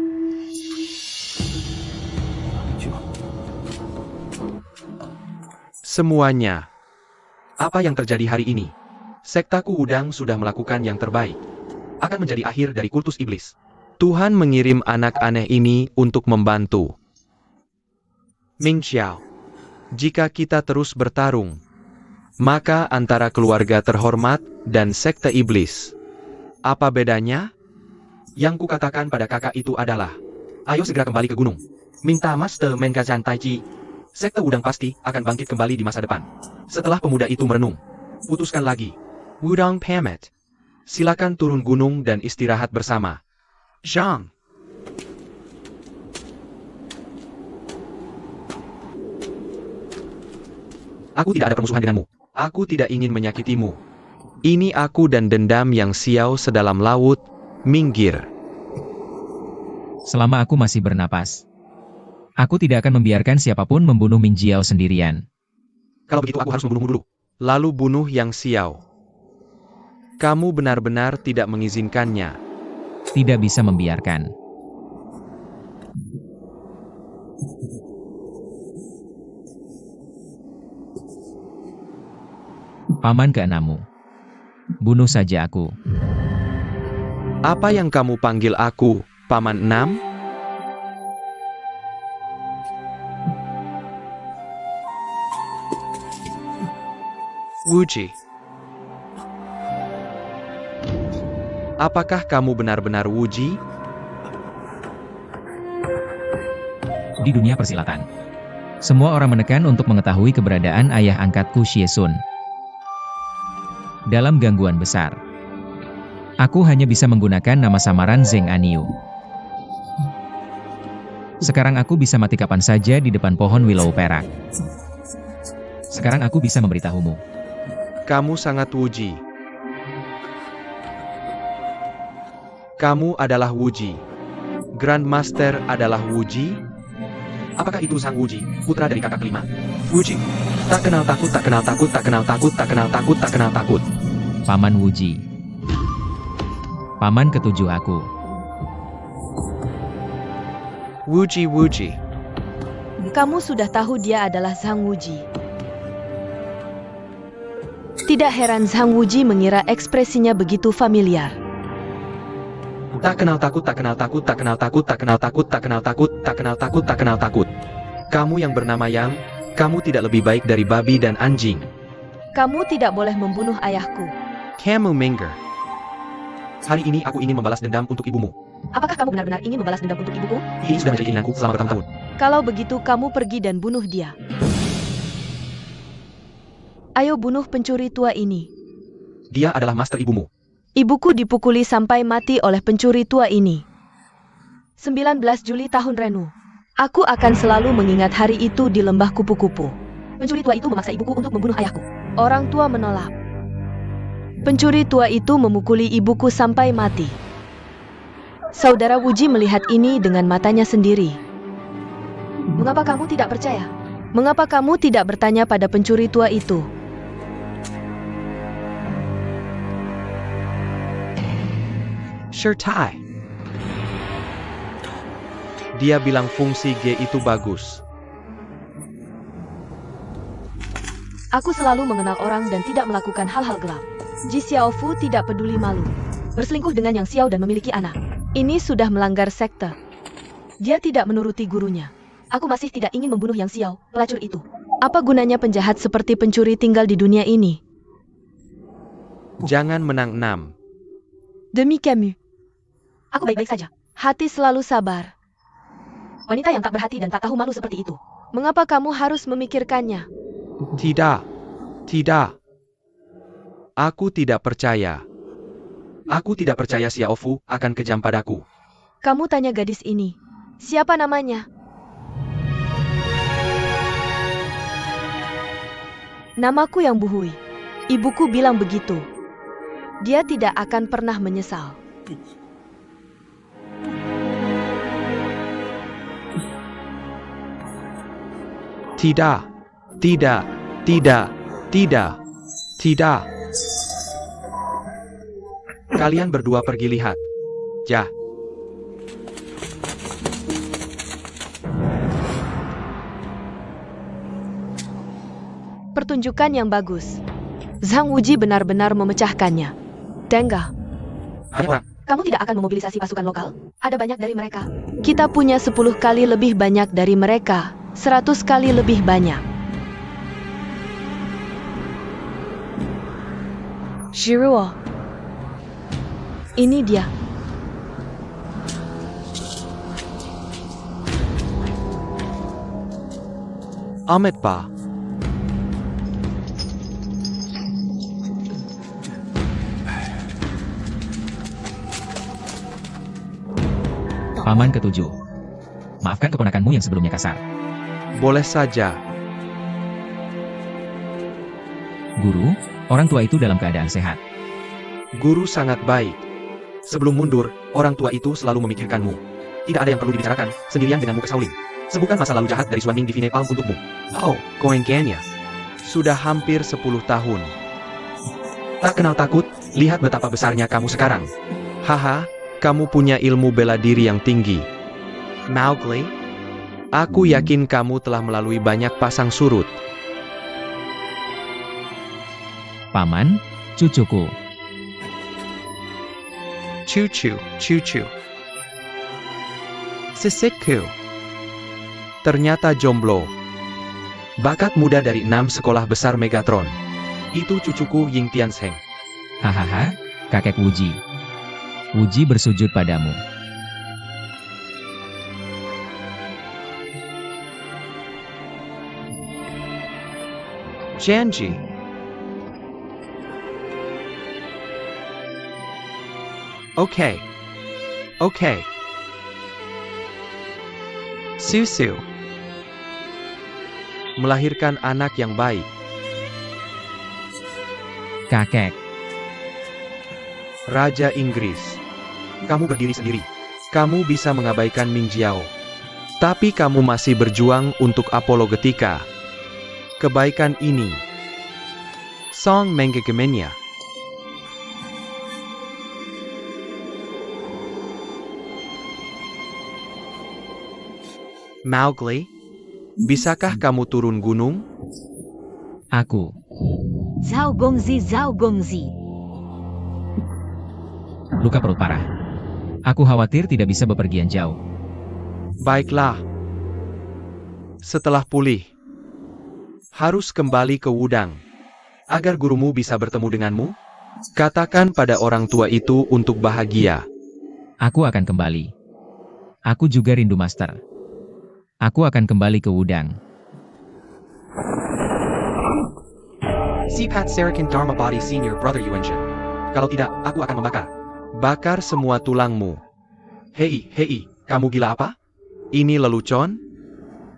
Semuanya. Apa yang terjadi hari ini? Sektaku Wudang sudah melakukan yang terbaik. Akan menjadi akhir dari kultus iblis. Tuhan mengirim anak aneh ini untuk membantu. Ming Xiao. Jika kita terus bertarung, maka antara keluarga terhormat dan sekte iblis, apa bedanya? Yang kukatakan pada kakak itu adalah, ayo segera kembali ke gunung. Minta Master Mengajan Taiji. Sekte Wudang pasti akan bangkit kembali di masa depan. Setelah pemuda itu merenung, putuskan lagi. Wudang pamit. Silakan turun gunung dan istirahat bersama. Zhang. Aku tidak ada permusuhan denganmu. Aku tidak ingin menyakitimu. Ini aku dan dendam yang siau sedalam laut. Minggir. Selama aku masih bernapas, aku tidak akan membiarkan siapapun membunuh Ming Jiao sendirian. Kalau begitu aku harus membunuhmu dulu. Lalu bunuh yang siau. Kamu benar-benar tidak mengizinkannya. Tidak bisa membiarkan. Paman keenammu. Bunuh saja aku. Apa yang kamu panggil aku, Paman Enam? Wuji. Apakah kamu benar-benar Wuji? Di dunia persilatan, semua orang menekan untuk mengetahui keberadaan ayah angkatku Xie Sun. Dalam gangguan besar, aku hanya bisa menggunakan nama samaran Zheng Aniu. Sekarang aku bisa mati kapan saja di depan pohon willow perak. Sekarang aku bisa memberitahumu. Kamu sangat Wuji. Kamu adalah Wuji. Grandmaster adalah Wuji. Apakah itu sang Wuji, putra dari kakak kelima? Wuji. Tak kenal takut, tak kenal takut, tak kenal takut, tak kenal takut, tak kenal takut. Paman Wuji. Paman ketujuh aku. Wuji. Kamu sudah tahu dia adalah Zhang Wuji. Tidak heran Zhang Wuji mengira ekspresinya begitu familiar. Tak kenal takut, tak kenal takut, tak kenal takut, tak kenal takut, tak kenal takut, tak kenal takut, tak kenal takut. Kamu yang bernama Yang, kamu tidak lebih baik dari babi dan anjing. Kamu tidak boleh membunuh ayahku. Kamu Minger. Hari ini aku ingin membalas dendam untuk ibumu. Apakah kamu benar-benar ingin membalas dendam untuk ibuku? Ini sudah menjadi keinginanku selama bertahun-tahun. Kalau begitu kamu pergi dan bunuh dia. Ayo bunuh pencuri tua ini. Dia adalah master ibumu. Ibuku dipukuli sampai mati oleh pencuri tua ini. 19 Juli tahun Renu. Aku akan selalu mengingat hari itu di lembah kupu-kupu. Pencuri tua itu memaksa ibuku untuk membunuh ayahku. Orang tua menolak. Pencuri tua itu memukuli ibuku sampai mati. Saudara Wuji melihat ini dengan matanya sendiri. Mengapa kamu tidak percaya? Mengapa kamu tidak bertanya pada pencuri tua itu? Shirtai. Dia bilang fungsi G itu bagus. Aku selalu mengenal orang dan tidak melakukan hal-hal gelap. Ji Xiaofu tidak peduli malu. Berselingkuh dengan Yang Xiao dan memiliki anak. Ini sudah melanggar sekte. Dia tidak menuruti gurunya. Aku masih tidak ingin membunuh Yang Xiao, pelacur itu. Apa gunanya penjahat seperti pencuri tinggal di dunia ini? Jangan menang 6. Demi Camus. Aku baik-baik saja. Hati selalu sabar. Wanita yang tak berhati dan tak tahu malu seperti itu. Mengapa kamu harus memikirkannya? Tidak. Tidak. Aku tidak percaya. Aku tidak percaya Xiaofu akan kejam padaku. Kamu tanya gadis ini. Siapa namanya? Namaku Yang Buhui. Ibuku bilang begitu. Dia tidak akan pernah menyesal. Tidak. Tidak. Tidak. Tidak. Tidak. Kalian berdua pergi lihat. Ja. Pertunjukan yang bagus. Zhang Wuji benar-benar memecahkannya. Tengah. Kamu tidak akan memobilisasi pasukan lokal? Ada banyak dari mereka. Kita punya 10 kali lebih banyak dari mereka. 100 kali lebih banyak. Shiruo. Ini dia. Ahmed Pa. Paman ketujuh. Maafkan keponakanmu yang sebelumnya kasar. Boleh saja. Guru, orang tua itu dalam keadaan sehat. Guru sangat baik. Sebelum mundur, orang tua itu selalu memikirkanmu. Tidak ada yang perlu dibicarakan, sendirian denganmu ke Shaolin. Sebutkan masa lalu jahat dari Xuanming Divine Palm untukmu. Oh, Koengkenya. Sudah hampir 10 tahun. Tak kenal takut, lihat betapa besarnya kamu sekarang. Haha, kamu punya ilmu bela diri yang tinggi. Mowgli, aku yakin kamu telah melalui banyak pasang surut. Paman, cucuku. Cucu, cucu. Sisitku. Ternyata jomblo. Bakat muda dari 6 sekolah besar Megatron. Itu cucuku Ying Tiansheng. Hahaha, kakek Wuji. Wuji bersujud padamu. Janji. Oke. Oke. Susu. Melahirkan anak yang baik. Kakek. Raja Inggris. Kamu berdiri sendiri. Kamu bisa mengabaikan Ming Jiao. Tapi kamu masih berjuang untuk apologetika. Kebaikan ini. Song Menggegemenya. Mowgli, bisakah kamu turun gunung? Aku. Zhao Gongzi, Zhao Gongzi. Luka perut parah. Aku khawatir tidak bisa bepergian jauh. Baiklah. Setelah pulih, harus kembali ke Wudang. Agar gurumu bisa bertemu denganmu, katakan pada orang tua itu untuk bahagia. Aku akan kembali. Aku juga rindu Master. Aku akan kembali ke Wudang. Sipat Sarakin Dharma Body Senior Brother Yuanshan. Kalau tidak, aku akan membakar. Bakar semua tulangmu. Hei, kamu gila apa? Ini lelucon?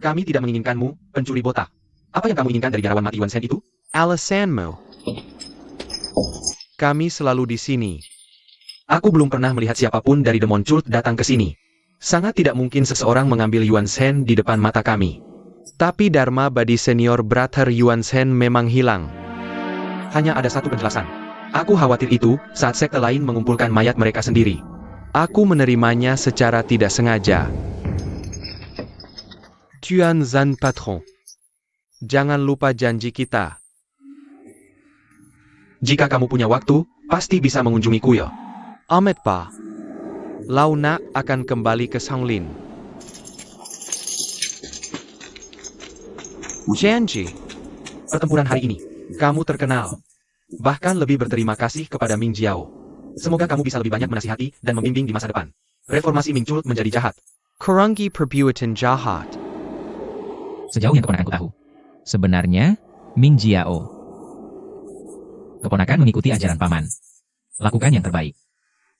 Kami tidak menginginkanmu, pencuri botak. Apa yang kamu inginkan dari biarawan mati Yuan Shen itu? Alasanmu. Kami selalu di sini. Aku belum pernah melihat siapapun dari Demon Cult datang ke sini. Sangat tidak mungkin seseorang mengambil Yuan Shen di depan mata kami. Tapi Dharma Body Senior Brother Yuan Shen memang hilang. Hanya ada satu penjelasan. Aku khawatir itu saat sekte lain mengumpulkan mayat mereka sendiri. Aku menerimanya secara tidak sengaja. Tuan Zan Patron. Jangan lupa janji kita. Jika kamu punya waktu, pasti bisa mengunjungi Kuyo. Amet Pa. Launa akan kembali ke Songlin. Janji. Pertempuran hari ini, kamu terkenal. Bahkan lebih berterima kasih kepada Ming Jiao. Semoga kamu bisa lebih banyak menasihati dan membimbing di masa depan. Reformasi Ming Cult menjadi jahat. Kuranggi perbuatan jahat. Sejauh yang keponakanku tahu, sebenarnya Ming Jiao. Keponakan mengikuti ajaran paman. Lakukan yang terbaik.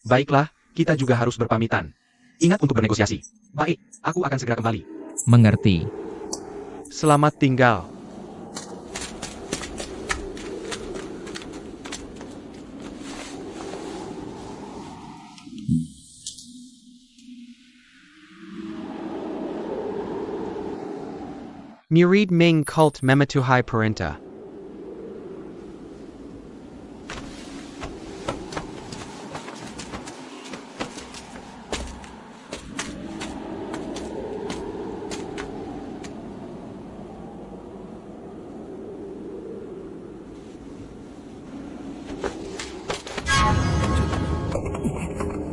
Baiklah, kita juga harus berpamitan. Ingat untuk bernegosiasi. Baik, aku akan segera kembali. Mengerti. Selamat tinggal. Murid Ming Cult Mematuhai Parenta.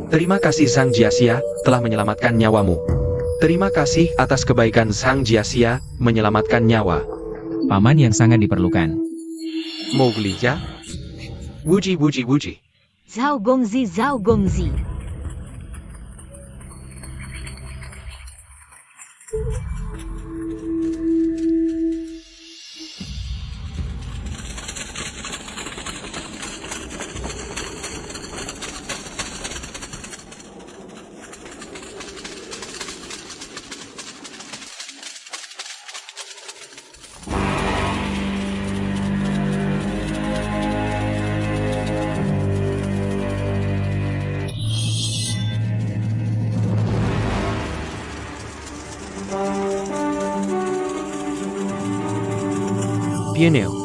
Terima kasih Zhang Jiaxia telah menyelamatkan nyawamu. Terima kasih atas kebaikan Zhang Jiaxia menyelamatkan nyawa. Paman yang sangat diperlukan. Moglija? Wuji. Zhao Gongzi. Bieneo.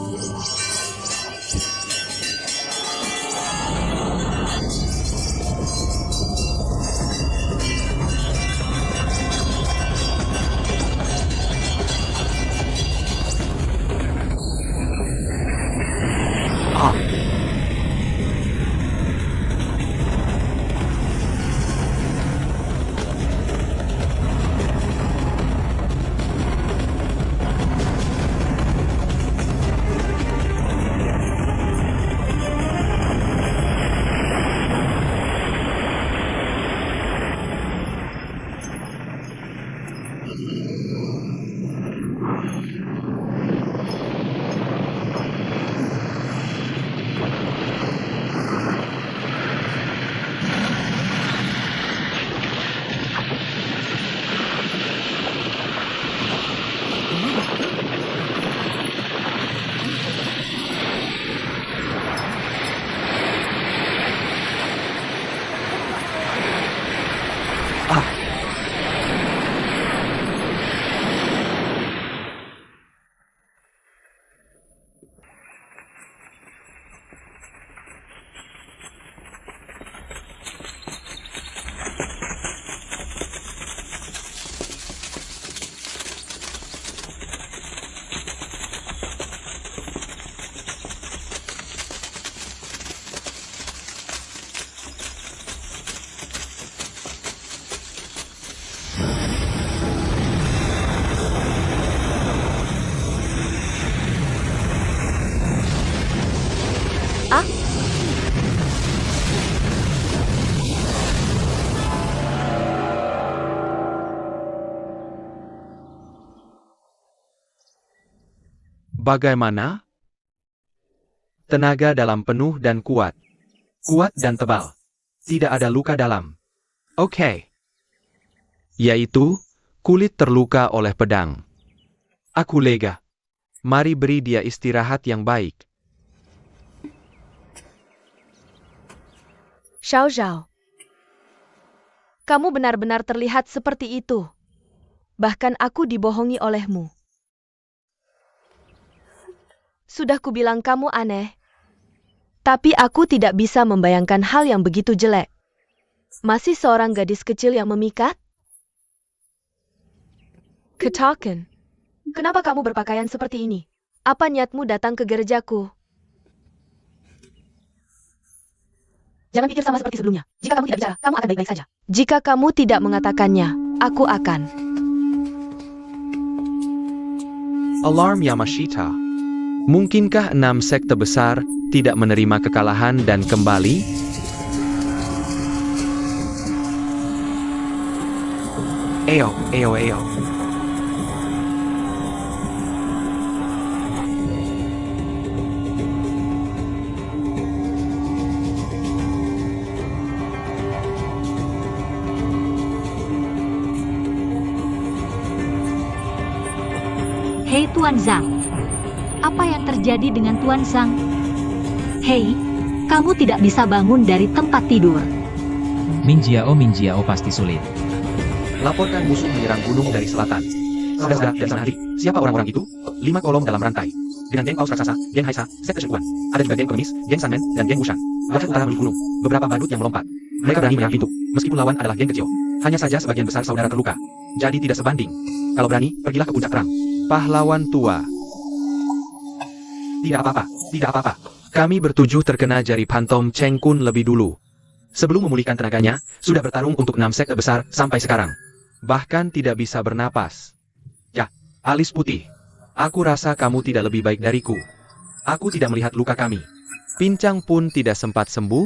Bagaimana? tenaga dalam penuh dan kuat. Kuat dan tebal. Tidak ada luka dalam. Oke. Yaitu, kulit terluka oleh pedang. Aku lega. Mari beri dia istirahat yang baik. Xiao Zhao. Kamu benar-benar terlihat seperti itu. Bahkan aku dibohongi olehmu. Sudah kubilang kamu aneh. Tapi aku tidak bisa membayangkan hal yang begitu jelek. Masih seorang gadis kecil yang memikat? Ketakan. Kenapa kamu berpakaian seperti ini? Apa niatmu datang ke gerejaku? Jangan pikir sama seperti sebelumnya. Jika kamu tidak bicara, kamu akan baik-baik saja. Jika kamu tidak mengatakannya, aku akan. Alarm Yamashita. Mungkinkah 6 sekte besar tidak menerima kekalahan dan kembali? Eyo. Hei Tuan Zhang, apa yang terjadi dengan Tuan Zhang? Hei, kamu tidak bisa bangun dari tempat tidur. Min Jiao pasti sulit. Laporkan musuh menyerang gunung dari selatan. Saudara dan Sanhari, siapa orang-orang itu? 5 kolom dalam rantai. Dengan geng Paus Raksasa, geng Haisa, sekte Shenguan. Ada juga geng Pengemis, geng Sanmen, dan geng Wushan. Wajah utara menuju gunung. Beberapa badut yang melompat. Mereka berani menyerang pintu, meskipun lawan adalah geng kecil. Hanya saja sebagian besar saudara terluka. Jadi tidak sebanding. Kalau berani, pergilah ke puncak perang. Pahlawan tua. Tidak apa-apa. Kami bertujuh terkena jari pantom Cheng Kun lebih dulu. Sebelum memulihkan tenaganya, sudah bertarung untuk 6 sekte besar sampai sekarang. Bahkan tidak bisa bernapas. Ya, alis putih. Aku rasa kamu tidak lebih baik dariku. Aku tidak melihat luka kami. Pincang pun tidak sempat sembuh.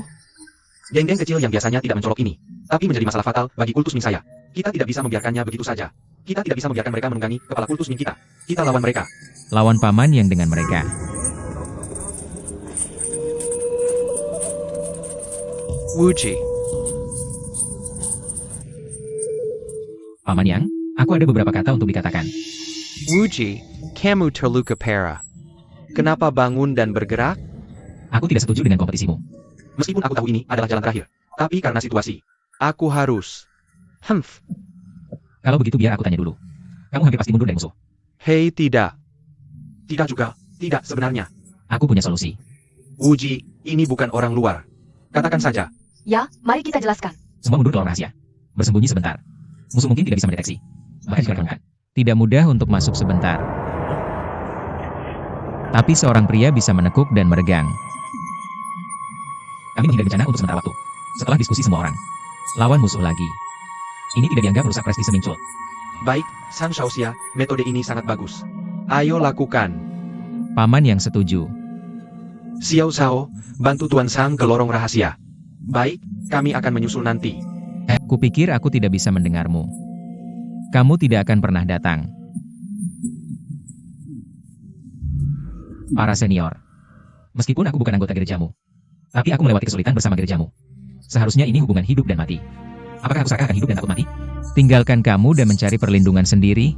Geng-geng kecil yang biasanya tidak mencolok ini, tapi menjadi masalah fatal bagi kultus Ming saya. Kita tidak bisa membiarkannya begitu saja. Kita tidak bisa membiarkan mereka menunggangi kepala kultus Ming kita. Kita lawan mereka. Lawan paman yang dengan mereka. Wuji. Paman Yang, aku ada beberapa kata untuk dikatakan. Wuji, kamu terluka parah. Kenapa bangun dan bergerak? Aku tidak setuju dengan kompetisimu. Meskipun aku tahu ini adalah jalan terakhir. Tapi karena situasi, aku harus. Kalau begitu biar aku tanya dulu. Kamu hampir pasti mundur dari musuh. Hei, tidak. Tidak juga. Tidak sebenarnya. Aku punya solusi. Wuji, ini bukan orang luar. Katakan saja. Ya, mari kita jelaskan. Semua mundur ke lorong rahasia. Bersembunyi sebentar. Musuh mungkin tidak bisa mendeteksi. Bahkan jika ditemukan. Tidak mudah untuk masuk sebentar. Tapi seorang pria bisa menekuk dan meregang. Kami menghindari bencana untuk sementara waktu. Setelah diskusi semua orang. Lawan musuh lagi. Ini tidak dianggap merusak prestise Ming Chul. Baik, Sang Shaoxia, metode ini sangat bagus. Ayo lakukan. Paman yang setuju. Xiao Zhao, bantu Tuan Sang ke lorong rahasia. Baik, kami akan menyusul nanti. Kupikir aku tidak bisa mendengarmu. Kamu tidak akan pernah datang. Para senior. Meskipun aku bukan anggota gerejamu. Tapi aku melewati kesulitan bersama gerejamu. Seharusnya ini hubungan hidup dan mati. Apakah aku serakah akan hidup dan takut mati? Tinggalkan kamu dan mencari perlindungan sendiri.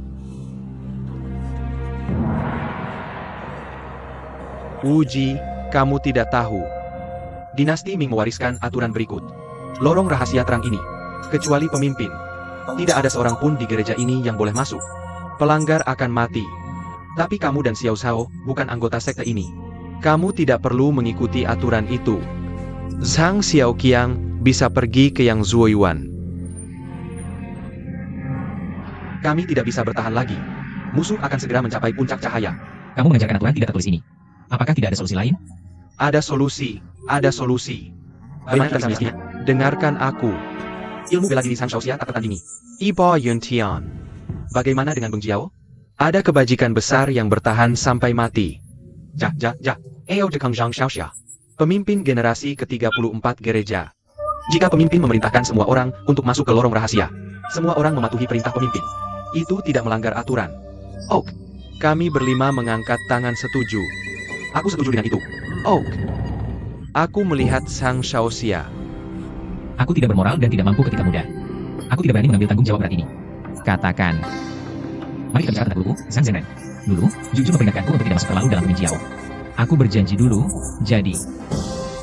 Wuji, kamu tidak tahu. Dinasti Ming mewariskan aturan berikut. Lorong rahasia terang ini, kecuali pemimpin. Tidak ada seorang pun di gereja ini yang boleh masuk. Pelanggar akan mati. Tapi kamu dan Xiao Zhao bukan anggota sekte ini. Kamu tidak perlu mengikuti aturan itu. Zhang Xiaoqiang bisa pergi ke Yang Zuoyuan. Kami tidak bisa bertahan lagi. Musuh akan segera mencapai puncak cahaya. Kamu mengajarkan aturan tidak tertulis ini. Apakah tidak ada solusi lain? Ada solusi. Bagaimana kita bisa menyisinya? Dengarkan aku. Ilmu bela diri Sang Shaoxia tak tertandingi. Ibo Yun Tian. Bagaimana dengan Beng Jiao? Ada kebajikan besar yang bertahan sampai mati. Eo Dekang Zhang Shaoxia. Pemimpin generasi ke-34 gereja. Jika pemimpin memerintahkan semua orang untuk masuk ke lorong rahasia, semua orang mematuhi perintah pemimpin. Itu tidak melanggar aturan. Kami berlima mengangkat tangan setuju. Aku setuju dengan itu. Oh. Aku melihat Sang Shaoxia. Aku tidak bermoral dan tidak mampu ketika muda. Aku tidak berani mengambil tanggung jawab berat ini. Katakan. Mari kita bicara tentang duluku, Zhang Zhenren. Dulu, jujur memperingatkanku untuk tidak masuk terlalu dalam Ming Jiao. Aku berjanji dulu, jadi.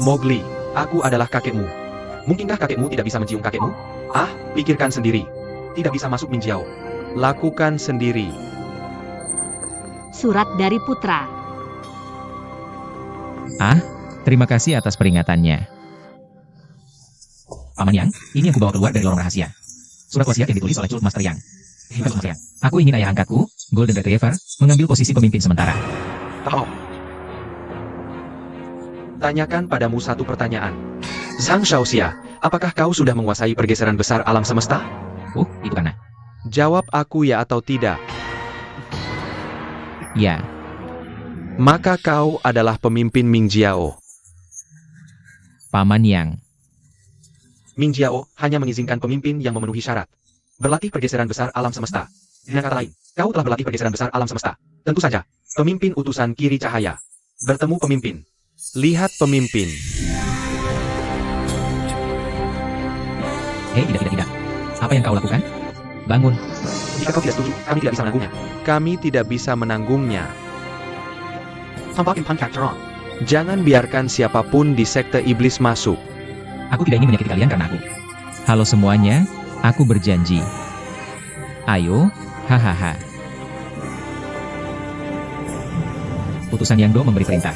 Mowgli, aku adalah kakekmu. Mungkinkah kakekmu tidak bisa mencium kakekmu? Ah, pikirkan sendiri. Tidak bisa masuk Ming Jiao. Lakukan sendiri. Surat dari putra. Ah, terima kasih atas peringatannya. Paman Yang, ini yang kubawa keluar dari lorong rahasia. Surat wasiat yang ditulis oleh Cult Master Yang. Hebat Master Yang. Aku ingin ayah angkatku, Golden Retriever, mengambil posisi pemimpin sementara. Oh. Tanyakan padamu satu pertanyaan. Zhang Shaoxia, apakah kau sudah menguasai pergeseran besar alam semesta? Itu karena. Jawab aku ya atau tidak. Ya, Maka kau adalah pemimpin Ming Jiao. Paman Yang. Ming Jiao hanya mengizinkan pemimpin yang memenuhi syarat. Berlatih pergeseran besar alam semesta. Dengan kata lain, kau telah berlatih pergeseran besar alam semesta. Tentu saja, pemimpin utusan kiri cahaya. Bertemu pemimpin. Lihat pemimpin. Hei, tidak. Apa yang kau lakukan? Bangun. Jika kau tidak setuju, kami tidak bisa menanggungnya. Kami tidak bisa menanggungnya. Jangan biarkan siapapun di sekte iblis masuk. Aku tidak ingin menyakiti kalian karena aku. Halo semuanya, aku berjanji. Ayo, hahaha. Utusan Yang Do memberi perintah.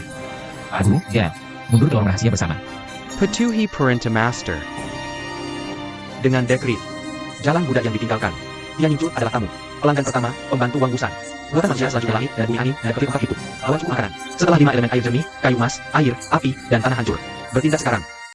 Aduh, ya. Mundur ke lorong rahasia bersama. Patuhi Perintah Master. Dengan dekrit, jalan budak yang ditinggalkan. Yang Cut adalah tamu. Pelanggan pertama, pembantu Wang Wusan. Buatan manusia selanjutnya langit dan bumi angin dan petir empat itu. Bawa cukup makanan. Setelah 5 elemen air jernih, kayu emas, air, api, dan tanah hancur. Bertindak sekarang.